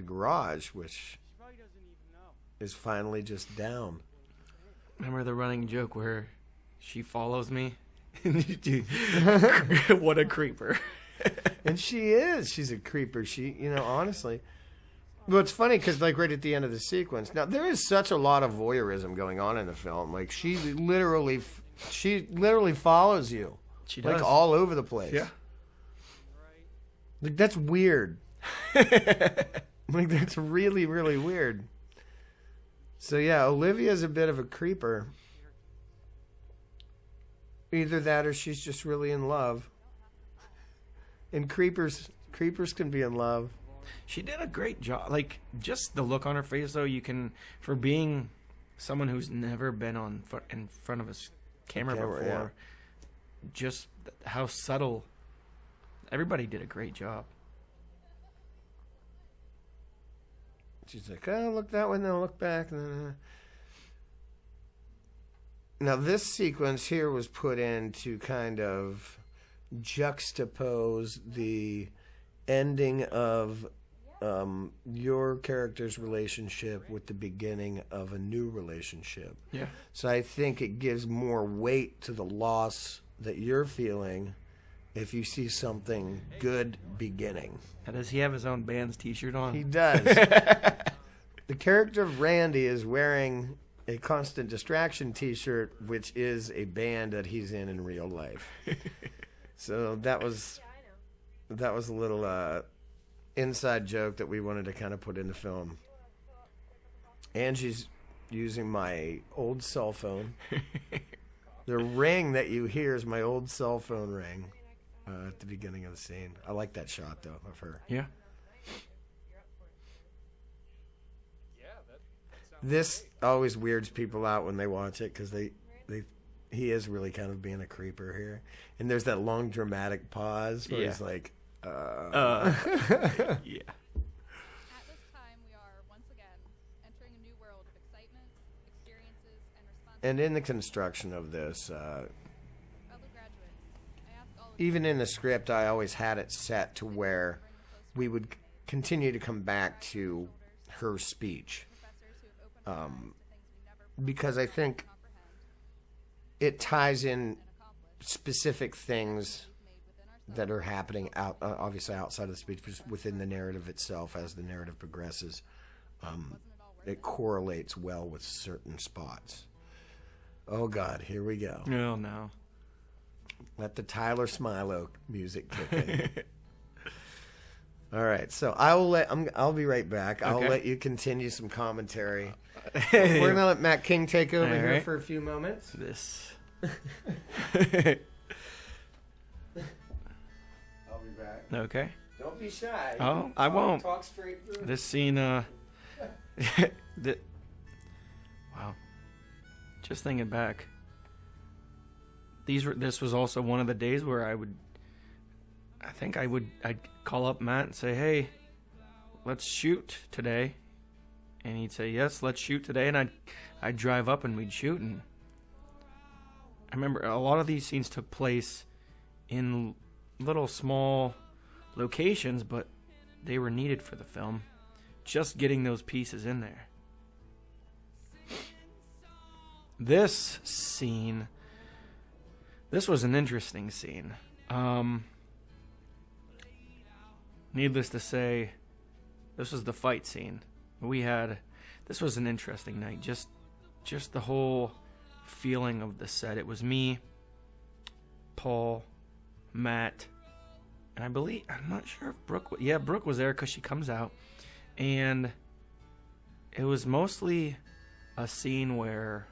garage, which She probably doesn't even know. is finally just down. Remember the running joke where she follows me? What a creeper. And she is. She's a creeper. Honestly. Well, it's funny because, like, right at the end of the sequence, now there is such a lot of voyeurism going on in the film. Like, she literally follows you, She does. like, all over the place. Yeah. Like, that's weird. Like, that's really, really weird. So yeah, Olivia's a bit of a creeper. Either that, or she's just really in love. And creepers can be in love. She did a great job. Like, just the look on her face, though, for being someone who's never been in front of a camera before, yeah. Just how subtle. Everybody did a great job. She's like, oh, look that way, then look back. Now, this sequence here was put in to kind of juxtapose the ending of your character's relationship with the beginning of a new relationship. Yeah. So I think it gives more weight to the loss that you're feeling if you see something good beginning. Now, does he have his own band's T-shirt on? He does. The character of Randy is wearing a Constant Distraction T-shirt, which is a band that he's in real life. So that was a little inside joke that we wanted to kind of put in the film. Angie's using my old cell phone. The ring that you hear is my old cell phone ring at the beginning of the scene. I like that shot, though, of her. Yeah. This always weirds people out when they watch it because he is really kind of being a creeper here. And there's that long dramatic pause where he's like, Yeah. At this time, we are once again entering a new world of excitement, experiences, and responsibility. And in the construction of this, Fellow graduates, I ask all of even in the script, I always had it set to where we would continue to come back to her speech. professors who have opened because I think it ties in specific things that are happening obviously outside of the speech, but within the narrative itself. As the narrative progresses, it correlates well with certain spots. Oh God, here we go. Oh no. Let the Tyler Smilo music kick in. All right, so I'll be right back. I'll let you continue some commentary. We're gonna let Matt King take over here for a few moments. I'll be back. Okay. Don't be shy. Oh, I won't. Talk straight through. This scene, wow. Just thinking back, this was also one of the days where I'd call up Matt and say, hey, let's shoot today. And he'd say, yes, let's shoot today. And I'd drive up and we'd shoot. And I remember a lot of these scenes took place in little small locations, but they were needed for the film. Just getting those pieces in there. This scene, this was an interesting scene. Needless to say, this was the fight scene. This was an interesting night. Just the whole feeling of the set. It was me, Paul, Matt, and I'm not sure if Brooke was there because she comes out. And it was mostly a scene where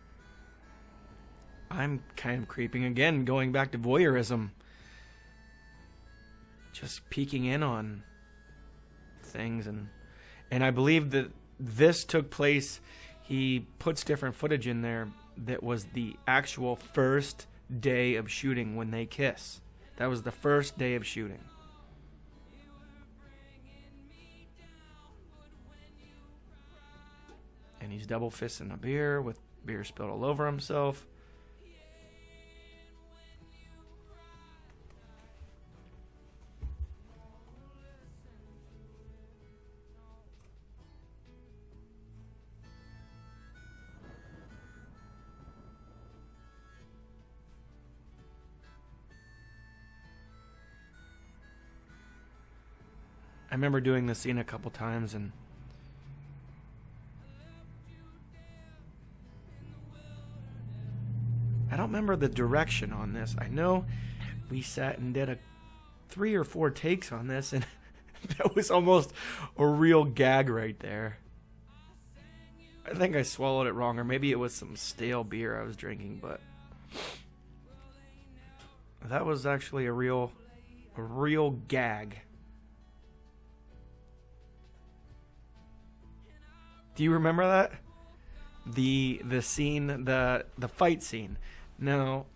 I'm kind of creeping again, going back to voyeurism. Just peeking in on things. And I believe that this took place, he puts different footage in there that was the actual first day of shooting when they kiss. That was the first day of shooting. And he's double fisting a beer with beer spilled all over himself. I remember doing this scene a couple times, and I don't remember the direction on this. I know we sat and did 3 or 4 takes on this, and that was almost a real gag right there. I think I swallowed it wrong, or maybe it was some stale beer I was drinking, but that was actually a real gag. Do you remember that? The scene, the fight scene. Now,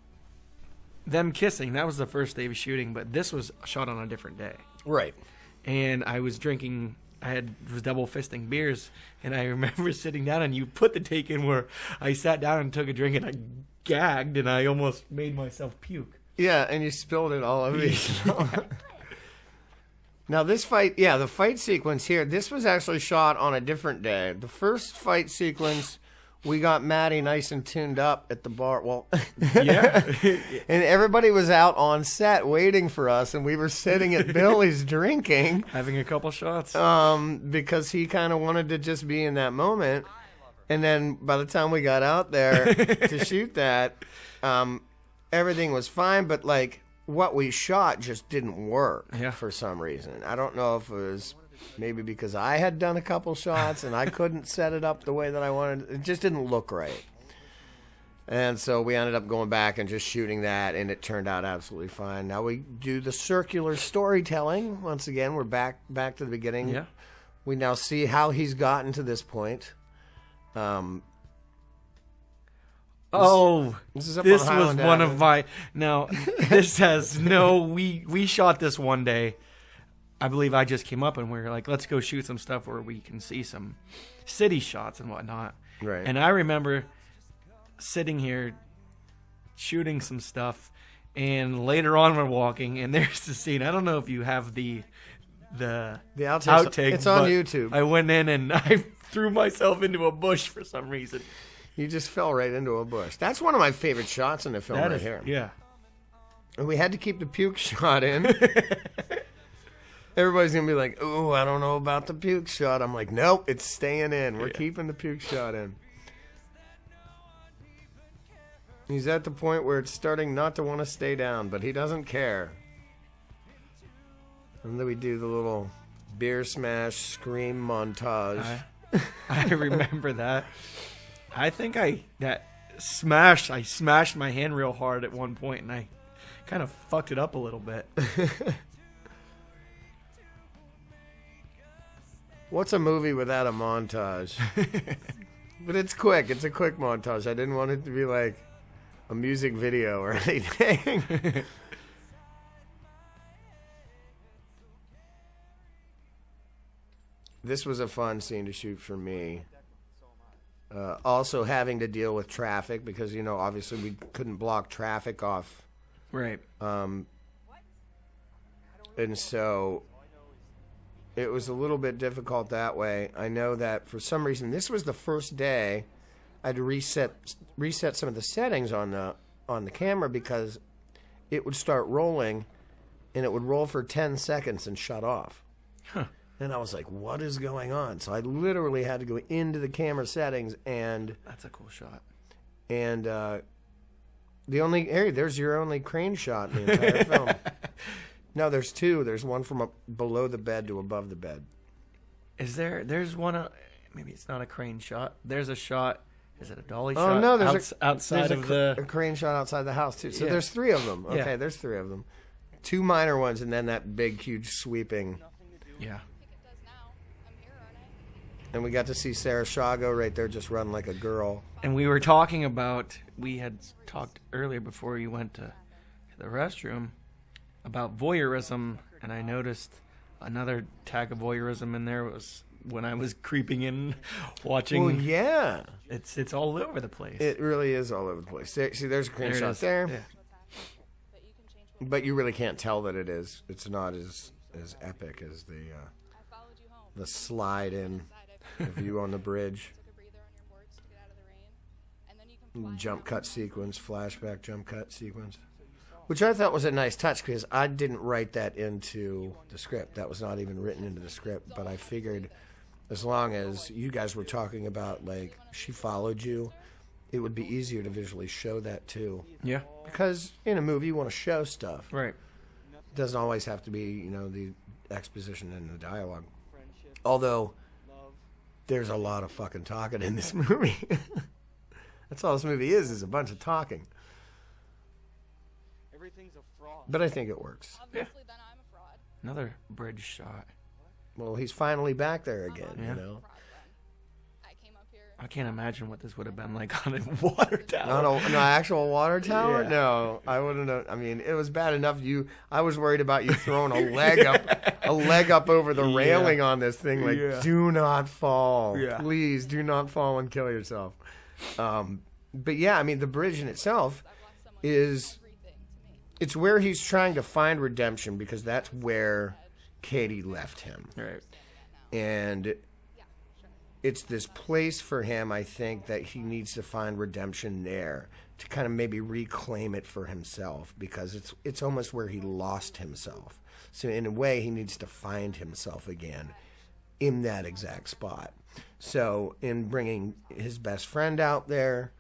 them kissing, that was the first day of shooting, but this was shot on a different day. Right. And I was drinking, was double fisting beers, and I remember sitting down, and you put the take in where I sat down and took a drink, and I gagged, and I almost made myself puke. Yeah, and you spilled it all over yourself. Now this fight, the fight sequence here, this was actually shot on a different day. The first fight sequence, we got Maddie nice and tuned up at the bar. Well, yeah. And everybody was out on set waiting for us, and we were sitting at Billy's drinking. Having a couple shots. Because he kind of wanted to just be in that moment. And then by the time we got out there to shoot that, everything was fine, but like, what we shot just didn't work for some reason. I don't know if it was maybe because I had done a couple shots and I couldn't set it up the way that I wanted. It just didn't look right. And so we ended up going back and just shooting that, and it turned out absolutely fine. Now we do the circular storytelling. Once again, we're back to the beginning. Yeah. We now see how he's gotten to this point. This was one of my... Now, this has we shot this one day. I believe I just came up and we were like, let's go shoot some stuff where we can see some city shots and whatnot. Right. And I remember sitting here shooting some stuff, and later on we're walking, and there's the scene. I don't know if you have the the outtake. It's on but YouTube. I went in and I threw myself into a bush for some reason. You just fell right into a bush. That's one of my favorite shots in the film right here. Yeah. And we had to keep the puke shot in. Everybody's going to be like, ooh, I don't know about the puke shot. I'm like, nope, it's staying in. We're keeping the puke shot in. He's at the point where it's starting not to want to stay down, but he doesn't care. And then we do the little beer smash scream montage. I remember that. I think I smashed my hand real hard at one point, and I kind of fucked it up a little bit. What's a movie without a montage? But it's quick. It's a quick montage. I didn't want it to be like a music video or anything. This was a fun scene to shoot for me. Also having to deal with traffic because, you know, obviously we couldn't block traffic off. Right. And so it was a little bit difficult that way. I know that for some reason, this was the first day I had to reset some of the settings on the camera because it would start rolling and it would roll for 10 seconds and shut off. Huh. And I was like, what is going on? So I literally had to go into the camera settings and... That's a cool shot. And there's your only crane shot in the entire film. No, there's two. There's one from below the bed to above the bed. There's one, maybe it's not a crane shot. There's a shot, is it a dolly shot? Oh, no, there's outside of the... a crane shot outside the house, too. So there's three of them. Okay, there's three of them. Two minor ones, and then that big, huge, sweeping... Yeah. And we got to see Sarah Shago right there just run like a girl. And we had talked earlier before you went to the restroom about voyeurism, and I noticed another tag of voyeurism in there was when I was creeping in, watching. Well, yeah. It's all over the place. It really is all over the place. See, there's a crane shot there. Yeah. But you really can't tell that it is. It's not as epic as the slide in. The view on the bridge. Jump cut sequence, flashback jump cut sequence. Which I thought was a nice touch because I didn't write that into the script. That was not even written into the script. But I figured as long as you guys were talking about, like, she followed you, it would be easier to visually show that too. Yeah. Because in a movie you want to show stuff. Right. It doesn't always have to be, you know, the exposition and the dialogue. Although... there's a lot of fucking talking in this movie. That's all this movie is a bunch of talking. Everything's a fraud. But I think it works. Obviously, then I'm a fraud. Another bridge shot. Well, he's finally back there again, Yeah. you know. I came up here. I can't imagine what this would have been like on a water tower. Not an actual water tower? Yeah. No, I wouldn't have. I mean, it was bad enough. I was worried about you throwing a leg up over the railing on this thing. Like, do not fall. Yeah. Please do not fall and kill yourself. But yeah, I mean, the bridge in itself is, it's where he's trying to find redemption because that's where Katie left him. Right. And it's this place for him, I think, that he needs to find redemption there to kind of maybe reclaim it for himself because it's almost where he lost himself. So in a way, he needs to find himself again in that exact spot. So in bringing his best friend out there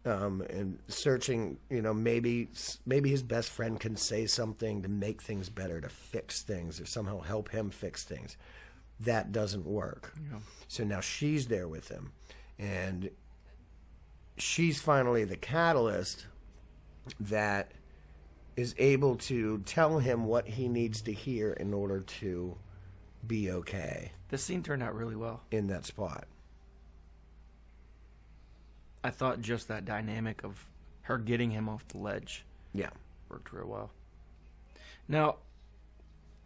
and searching, you know, maybe his best friend can say something to make things better, to fix things, or somehow help him fix things. That doesn't work. Yeah. So now she's there with him, and she's finally the catalyst that is able to tell him what he needs to hear in order to be okay. This scene turned out really well. In that spot. I thought just that dynamic of her getting him off the ledge worked real well. Now,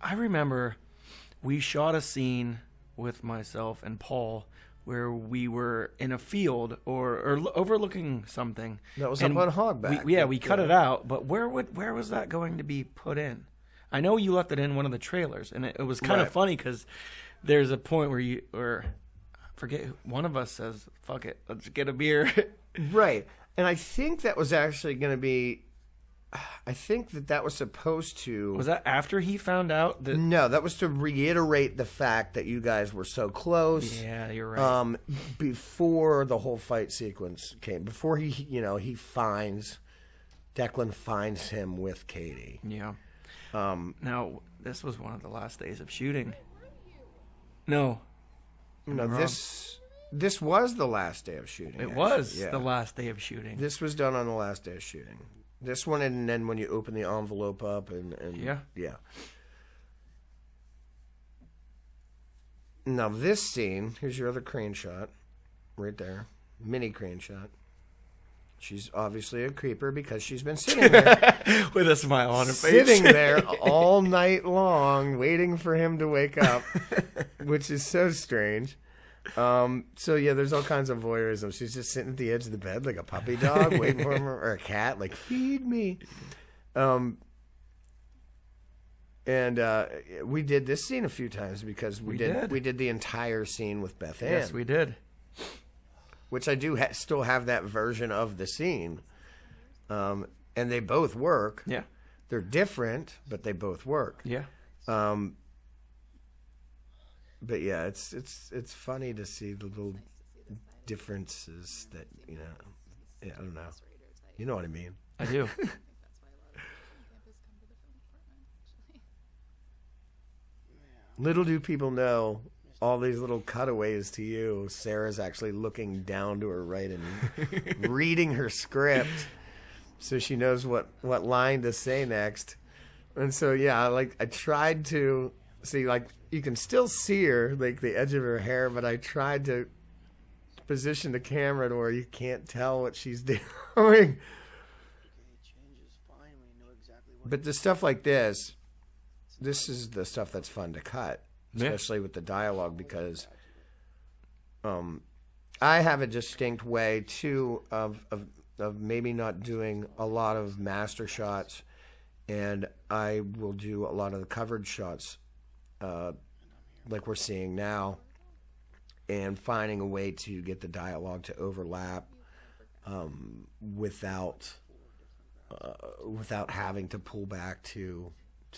I remember we shot a scene with myself and Paul where we were in a field or overlooking something. That was up on Hogback. We cut it out, but where was that going to be put in? I know you left it in one of the trailers, and it was kind of funny because there's a point where I forget, one of us says, fuck it, let's get a beer. Right. And I think that was actually going to be, I think that was supposed to... Was that after he found out that... No, that was to reiterate the fact that you guys were so close. Yeah, you're right. Before the whole fight sequence came. Before Declan finds him with Katie. Yeah. Now, this was one of the last days of shooting. No. No, this was the last day of shooting. It was the last day of shooting. This was done on the last day of shooting. This one, and then when you open the envelope up and yeah. Now this scene, here's your other crane shot, right there, mini crane shot. She's obviously a creeper because she's been sitting there with a smile on her face, sitting there all night long, waiting for him to wake up, which is so strange. So yeah, there's all kinds of voyeurism. She's just sitting at the edge of the bed like a puppy dog, waiting for him, or a cat, like, feed me. And we did this scene a few times because we did the entire scene with Beth Ann. Yes, we did. Which I do still have that version of the scene. And they both work. Yeah. They're different, but they both work. Yeah. But yeah, it's funny to see the little differences that, I don't know. You know what I mean? I do. Little do people know, all these little cutaways to you, Sarah's actually looking down to her right and reading her script so she knows what line to say next. And so, yeah, like, I tried to see, like, you can still see her, like, the edge of her hair, but I tried to position the camera to where you can't tell what she's doing. But the stuff like this is the stuff that's fun to cut, especially with the dialogue, because I have a distinct way, too, of maybe not doing a lot of master shots, and I will do a lot of the coverage shots like we're seeing now, and finding a way to get the dialogue to overlap without having to pull back to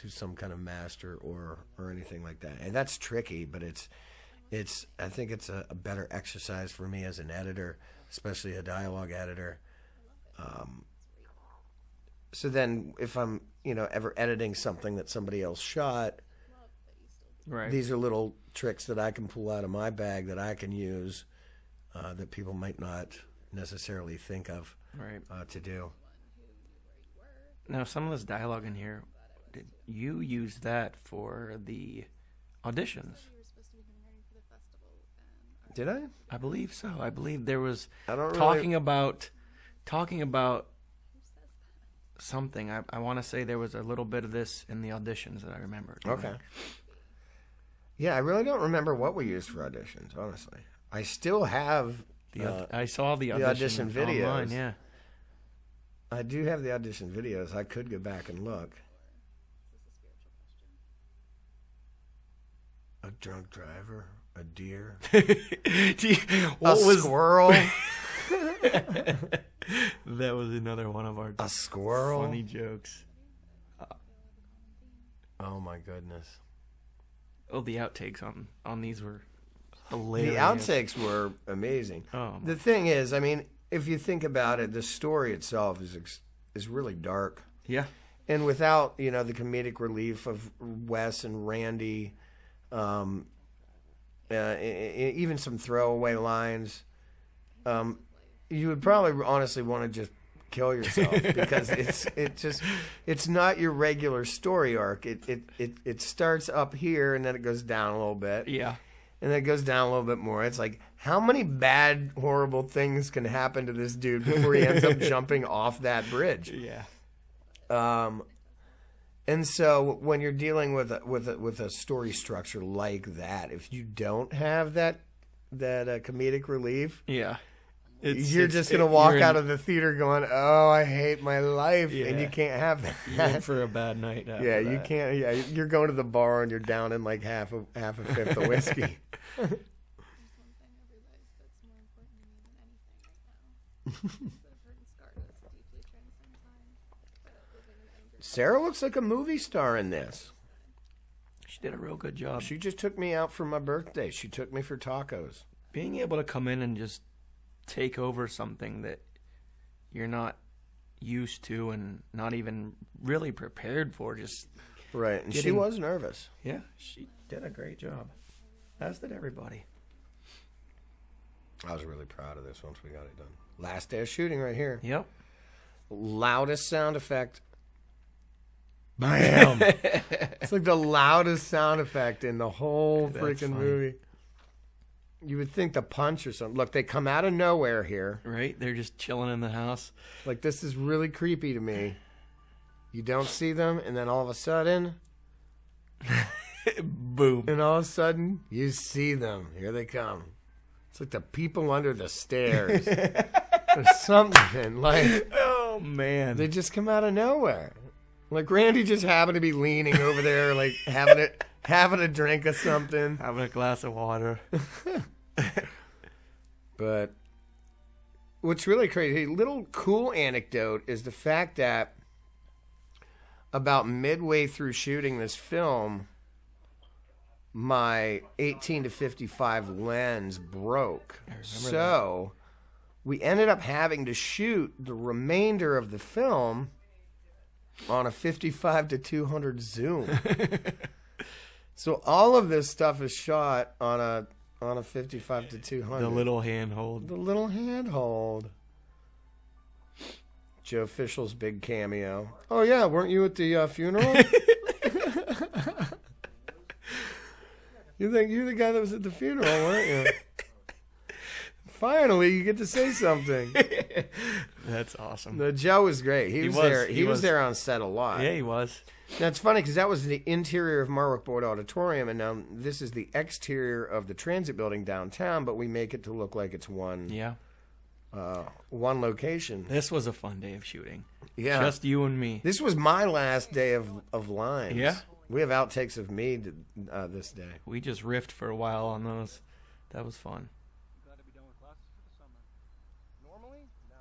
some kind of master or anything like that. And that's tricky, but I think it's a better exercise for me as an editor, especially a dialogue editor. So then if I'm, ever editing something that somebody else shot, right, these are little tricks that I can pull out of my bag that I can use that people might not necessarily think of to do. Now, some of this dialogue in here, did you use that for the auditions? Did I? I believe so. I believe there was talking about something. I want to say there was a little bit of this in the auditions that I remember. Okay. Yeah, I really don't remember what we used for auditions, honestly. I still have I saw the audition videos. Online, yeah. I do have the audition videos. I could go back and look. A drunk driver, a deer, a squirrel. That was another one of our squirrel funny jokes. Oh my goodness. Oh, the outtakes on these were hilarious. The outtakes were amazing. Oh, the thing is, I mean, if you think about it, the story itself is really dark. Yeah. And without, the comedic relief of Wes and Randy, even some throwaway lines, you would probably honestly want to just kill yourself because it's not your regular story arc. It starts up here and then it goes down a little bit. Yeah. And then it goes down a little bit more. It's like, how many bad, horrible things can happen to this dude before he ends up jumping off that bridge? Yeah. And so when you're dealing with a story structure like that, if you don't have that comedic relief, yeah, You're just going to walk out of the theater going, oh, I hate my life. Yeah. And you can't have You're in that. for a bad night. After Yeah, you that. can't. Yeah, you're going to the bar and you're down in like half a fifth of whiskey. There's one thing every life that's more important to me than anything right now. That have hurt and scarred us deeply transcend time. But living in anger. Sarah looks like a movie star in this. She did a real good job. She just took me out for my birthday. She took me for tacos. Being able to come in and just take over something that you're not used to and not even really prepared for, just Right, and she Getting- was nervous. yeah, she did a great job, as did everybody. I was really proud of this once we got it done. Last day of shooting right here. Yep. Loudest sound effect. Bam! It's like the loudest sound effect in the whole That's freaking funny. movie. You would think the punch or something. Look, they come out of nowhere here. Right, they're just chilling in the house. Like, this is really creepy to me. You don't see them, and then all of a sudden, Boom. and all of a sudden, you see them. Here they come. It's like the people under the stairs. Or something. Like, Oh man. they just come out of nowhere. Like, Randy just happened to be leaning over there, like, having a drink of something. Having a glass of water. But what's really crazy, a little cool anecdote, is the fact that about midway through shooting this film, my 18 to 55 lens broke. So we ended up having to shoot the remainder of the film on a 55 to 200 zoom. So all of this stuff is shot on a 55 to 200. The little handhold. The little handhold. Joe Fischel's big cameo. Oh yeah, weren't you at the funeral? You think you're the guy that was at the funeral, weren't you? Finally, you get to say something. That's awesome. No, Joe was great. He was there. he He was was. there on set a lot. Yeah, he was. That's funny because that was the interior of Marwick Boyd Auditorium, and now this is the exterior of the transit building downtown. But we make it to look like it's one Yeah. one location. This was a fun day of shooting. Yeah, Just you and me. this was my last day of lines. Yeah. we have outtakes of me this day. We just riffed for a while on those. That was fun. Glad to be done with classes for the summer. Normally, no.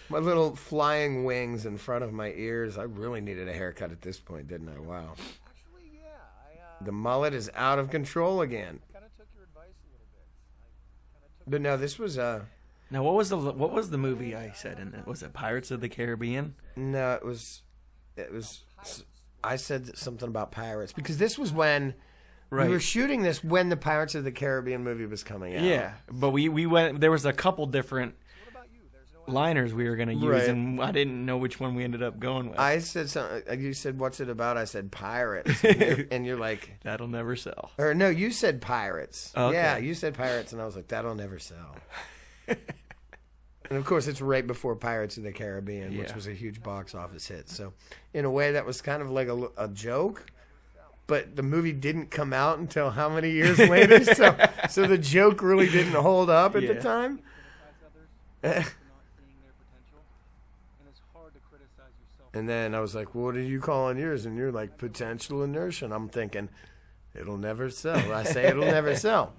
My little flying wings in front of my ears. I really needed a haircut at this point, didn't I? Wow. Actually, yeah. The mullet is out of control again. Kind of took your advice a little bit. I kind of took. But no, this was Now, what was the movie I said in it? Was it Pirates of the Caribbean? no, it was. I said something about pirates because this was when Right. we were shooting this when the Pirates of the Caribbean movie was coming out. Yeah, but we went. There was a couple different What about you? There's no. liners we were gonna use, Right. and I didn't know which one we ended up going with. I said something. You said, "What's it about?" I said, "Pirates," and you're like, That'll never sell. or no, you said pirates. Okay. Yeah, you said pirates, and I was like, "That'll never sell." And of course, it's right before Pirates of the Caribbean, which Yeah. was a huge box office hit. So, in a way, that was kind of like a joke. But the movie didn't come out until how many years later? So the joke really didn't hold up at the Yeah. time. Criticize others for not seeing their potential, and it's hard to criticize yourself. And then I was like, "What are you calling yours?" And you're like, "Potential inertia." And I'm thinking, "It'll never sell." I say, "It'll never sell."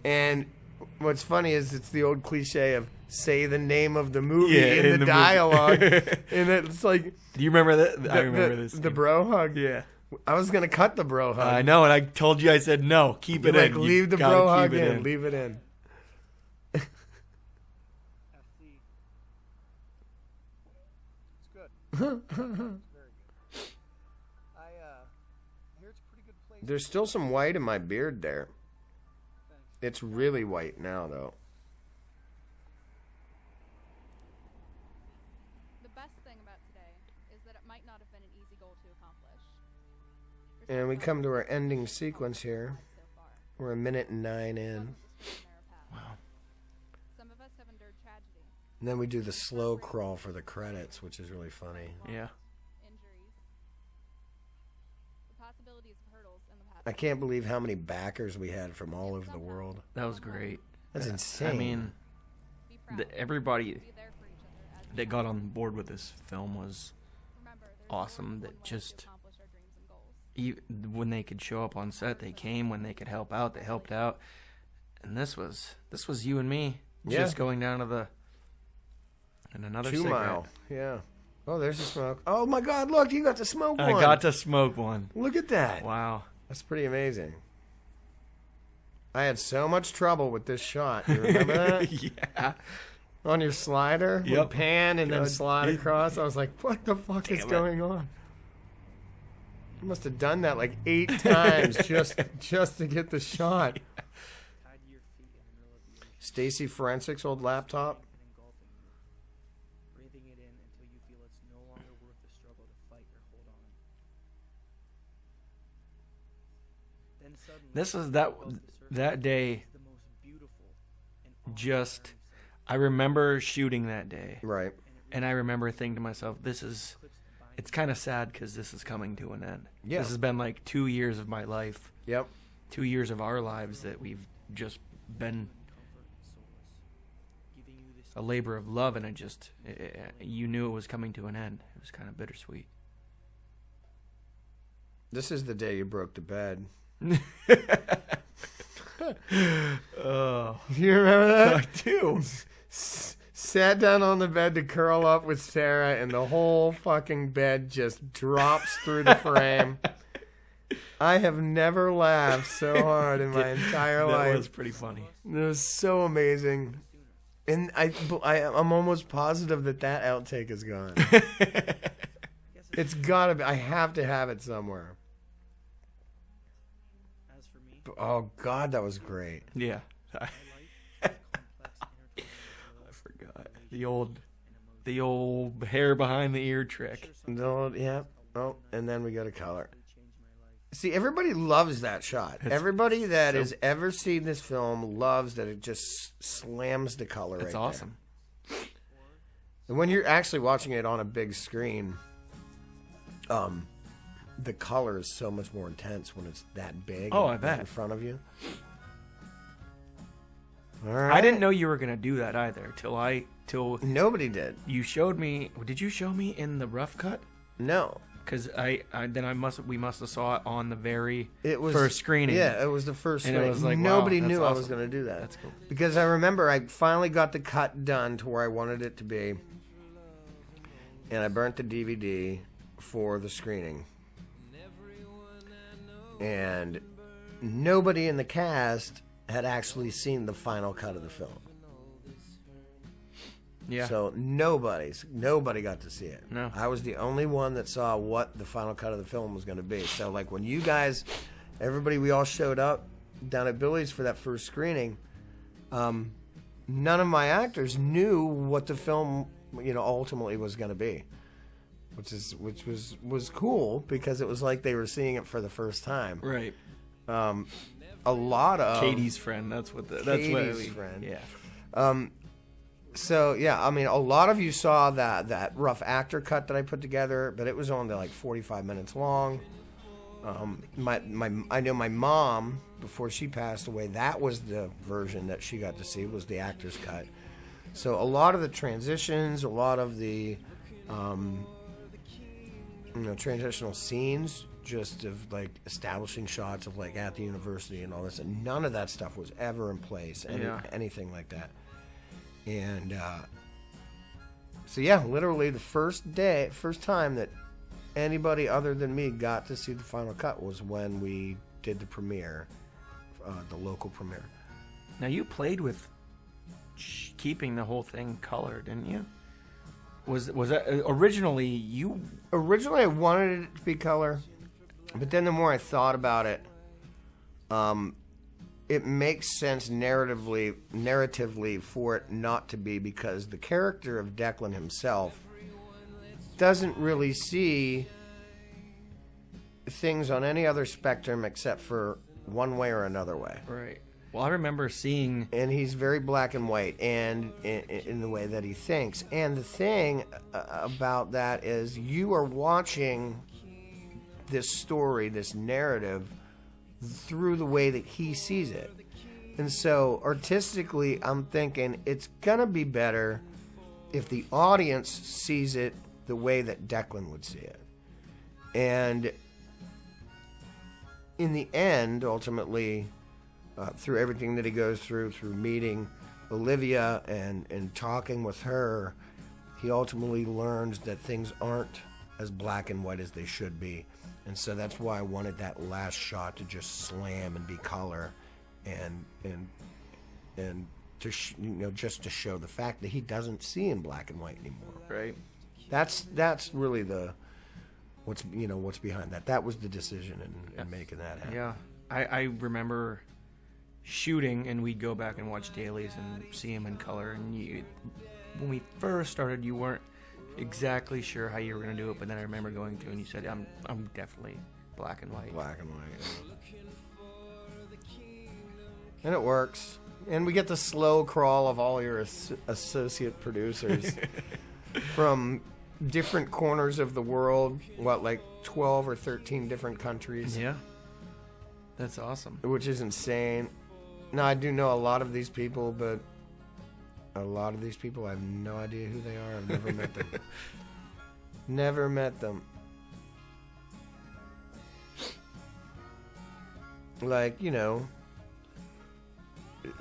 And what's funny is it's the old cliche of say the name of the movie Yeah, in in the the movie. dialogue. And it's like Do you remember that? I remember this. the bro hug. Yeah, I was going to cut the bro hug. I know, and I told you. I said no. Keep it You're in. like, You leave the gotta bro keep hug it in. Leave it in. FC. It's good. It's very good. I hear it's a pretty good place. There's still some white in my beard there. Thanks. It's really white now, though. The best thing about today is that it might not have been an easy goal to accomplish. For And some we of us, come to our it's ending been sequence here. so far. We're 1:09 in. Some of us have taken a narrow path. Wow. Some of us have endured tragedy, And then we do the slow crawl for the credits, which is really funny. Yeah. injuries, the possibilities of hurdles in the path I can't believe how many backers we had from all over the world. That was great. That's insane. I mean, Be proud. everybody Be there for each other as that got on board with this film was remember, there's awesome. only That one way to just accomplish our dreams and goals. when they could show up on set, they came. When they could help out, they helped out. And this was you and me just going down to the and another 2 cigarette. Mile. Yeah. Oh, there's the smoke. Oh my God! Look, you got to smoke one. I got to smoke one. Look at that. Wow. That's pretty amazing. I had so much trouble with this shot. You remember that? Yeah. On your slider, Yep. would pan and then God. slide across. I was like, "What the fuck is Damn it. going on?" You must have done that like 8 times just to get the shot. Tied to your feet in the middle of the ocean, Stacy Forensics old laptop. and engulfing you. Breathing it in until you feel it's no longer worth the struggle to fight or hold on. Then suddenly, This is above the surface that day. is the most beautiful and Just, awe-inspiring I remember shooting that day, Right. and I remember thinking to myself, "This is." sight. It's kind of sad because this is coming to an end. Yeah. This has been like 2 years of my life, Yep. 2 years of our lives that we've just been Comfort and solace, giving you this a labor of love, and you knew it was coming to an end. It was kind of bittersweet. This is the day you broke the bed. Oh, You remember that? I do. Sat down on the bed to curl up with Sarah, and the whole fucking bed just drops through the frame. I have never laughed so hard in my entire That life. was pretty funny. It was so amazing. And I'm almost positive that outtake is gone. It's gotta be. I have to have it somewhere. As for me, Oh, God, that was great. Yeah, I forgot the old hair behind the ear trick. No, yeah. Oh, and then we go to color. See, everybody loves that shot. Everybody that has ever seen this film loves that it just slams the color. It's right awesome. there. And when you're actually watching it on a big screen, the color is so much more intense when it's that big. Oh, and I bet. in front of you. All right. I didn't know you were gonna do that either till Nobody did. you showed me. Did you show me in the rough cut? No. Because we must have saw it on the very It was first screening. Yeah, it was the first And it screening. was like, wow, nobody that's knew I was awesome. going to do that. That's cool. Because I remember I finally got the cut done to where I wanted it to be, and I burnt the DVD for the screening. And nobody in the cast had actually seen the final cut of the film. Yeah. So nobody got to see it. No. I was the only one that saw what the final cut of the film was going to be. So like when you guys, everybody, we all showed up down at Billy's for that first screening, none of my actors knew what the film, ultimately was going to be, which was cool because it was like they were seeing it for the first time. Right. A lot of Katie's friend. That's what Katie's friend. Yeah. So yeah, I mean, a lot of you saw that rough actor cut that I put together, but it was only like 45 minutes long. I know my mom, before she passed away, that was the version that she got to see, was the actor's cut. So a lot of the transitions, a lot of the transitional scenes, just of like establishing shots of like at the university and all this, and none of that stuff was ever in place, anything like that. And so yeah, literally the first time that anybody other than me got to see the final cut was when we did the premiere, the local premiere. Now you played with keeping the whole thing colored, didn't you? Was that originally Originally, I wanted it to be color, but then the more I thought about it, it makes sense narratively for it not to be, because the character of Declan himself doesn't really see things on any other spectrum except for one way or another way. Right. Well, I remember seeing... And he's very black and white, and in the way that he thinks. And the thing about that is you are watching this story, this narrative, through the way that he sees it. And so artistically, I'm thinking it's going to be better if the audience sees it the way that Declan would see it. And in the end, ultimately, through everything that he goes through meeting Olivia and talking with her, he ultimately learns that things aren't as black and white as they should be. And so that's why I wanted that last shot to just slam and be color and to just to show the fact that he doesn't see in black and white anymore. Right. That's really what's behind that. That was the decision in making that happen. Yeah. I remember shooting, and we'd go back and watch dailies and see him in color. And when we first started, you weren't exactly sure how you were going to do it, but then I remember going to, and you said, I'm definitely black and white. Black and white. And it works. And we get the slow crawl of all your associate producers from different corners of the world, like 12 or 13 different countries. Yeah. That's awesome. Which is insane. Now, I do know a lot of these people, but a lot of these people, I have no idea who they are. I've never met them. Never met them. Like,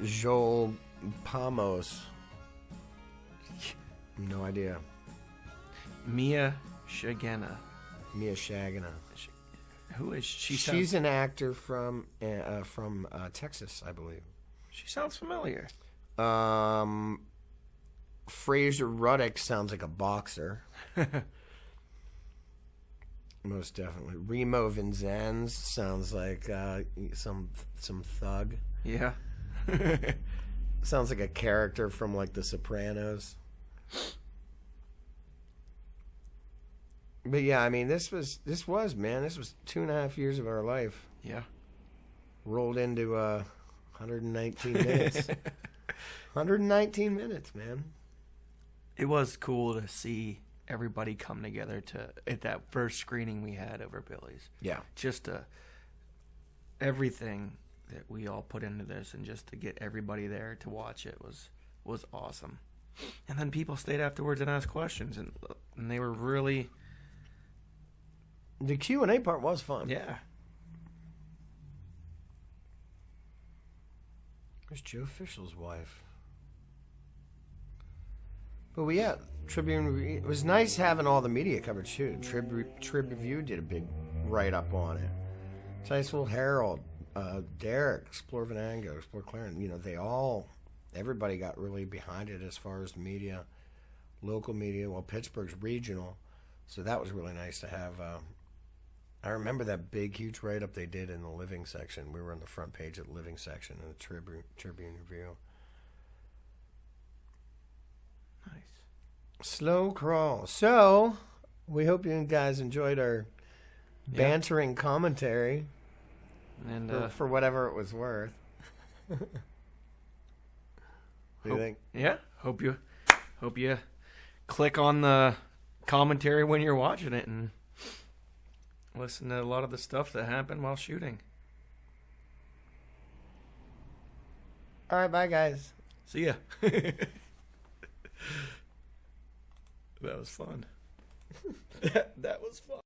Joel Pamos. No idea. Mia Shagana. Who is she? She's an actor from Texas, I believe. She sounds familiar. Fraser Ruddock sounds like a boxer. Most definitely. Remo Vincennes sounds like some thug. Yeah. Sounds like a character from like The Sopranos. But yeah, I mean, this was 2.5 years of our life. Yeah. Rolled into 119 minutes. 119 minutes, man. It was cool to see everybody come together at that first screening we had over Billy's. Yeah. Just everything that we all put into this, and just to get everybody there to watch it was awesome. And then people stayed afterwards and asked questions, and they were really... The Q&A part was fun. Yeah. There's Joe Fischel's wife. But Tribune, it was nice having all the media coverage too. Trib Review did a big write-up on it. Ticefield Herald, Derek, Explore Venango, Explore Clarendon, everybody got really behind it as far as the media, local media. Well, Pittsburgh's regional, so that was really nice to have. I remember that big, huge write-up they did in the living section. We were on the front page of the living section in the Tribune Review. Nice. Slow crawl. So, we hope you guys enjoyed our bantering commentary. And for whatever it was worth. What do you think? Yeah. Hope you click on the commentary when you're watching it and listen to a lot of the stuff that happened while shooting. All right, bye, guys. See ya. That was fun. That was fun.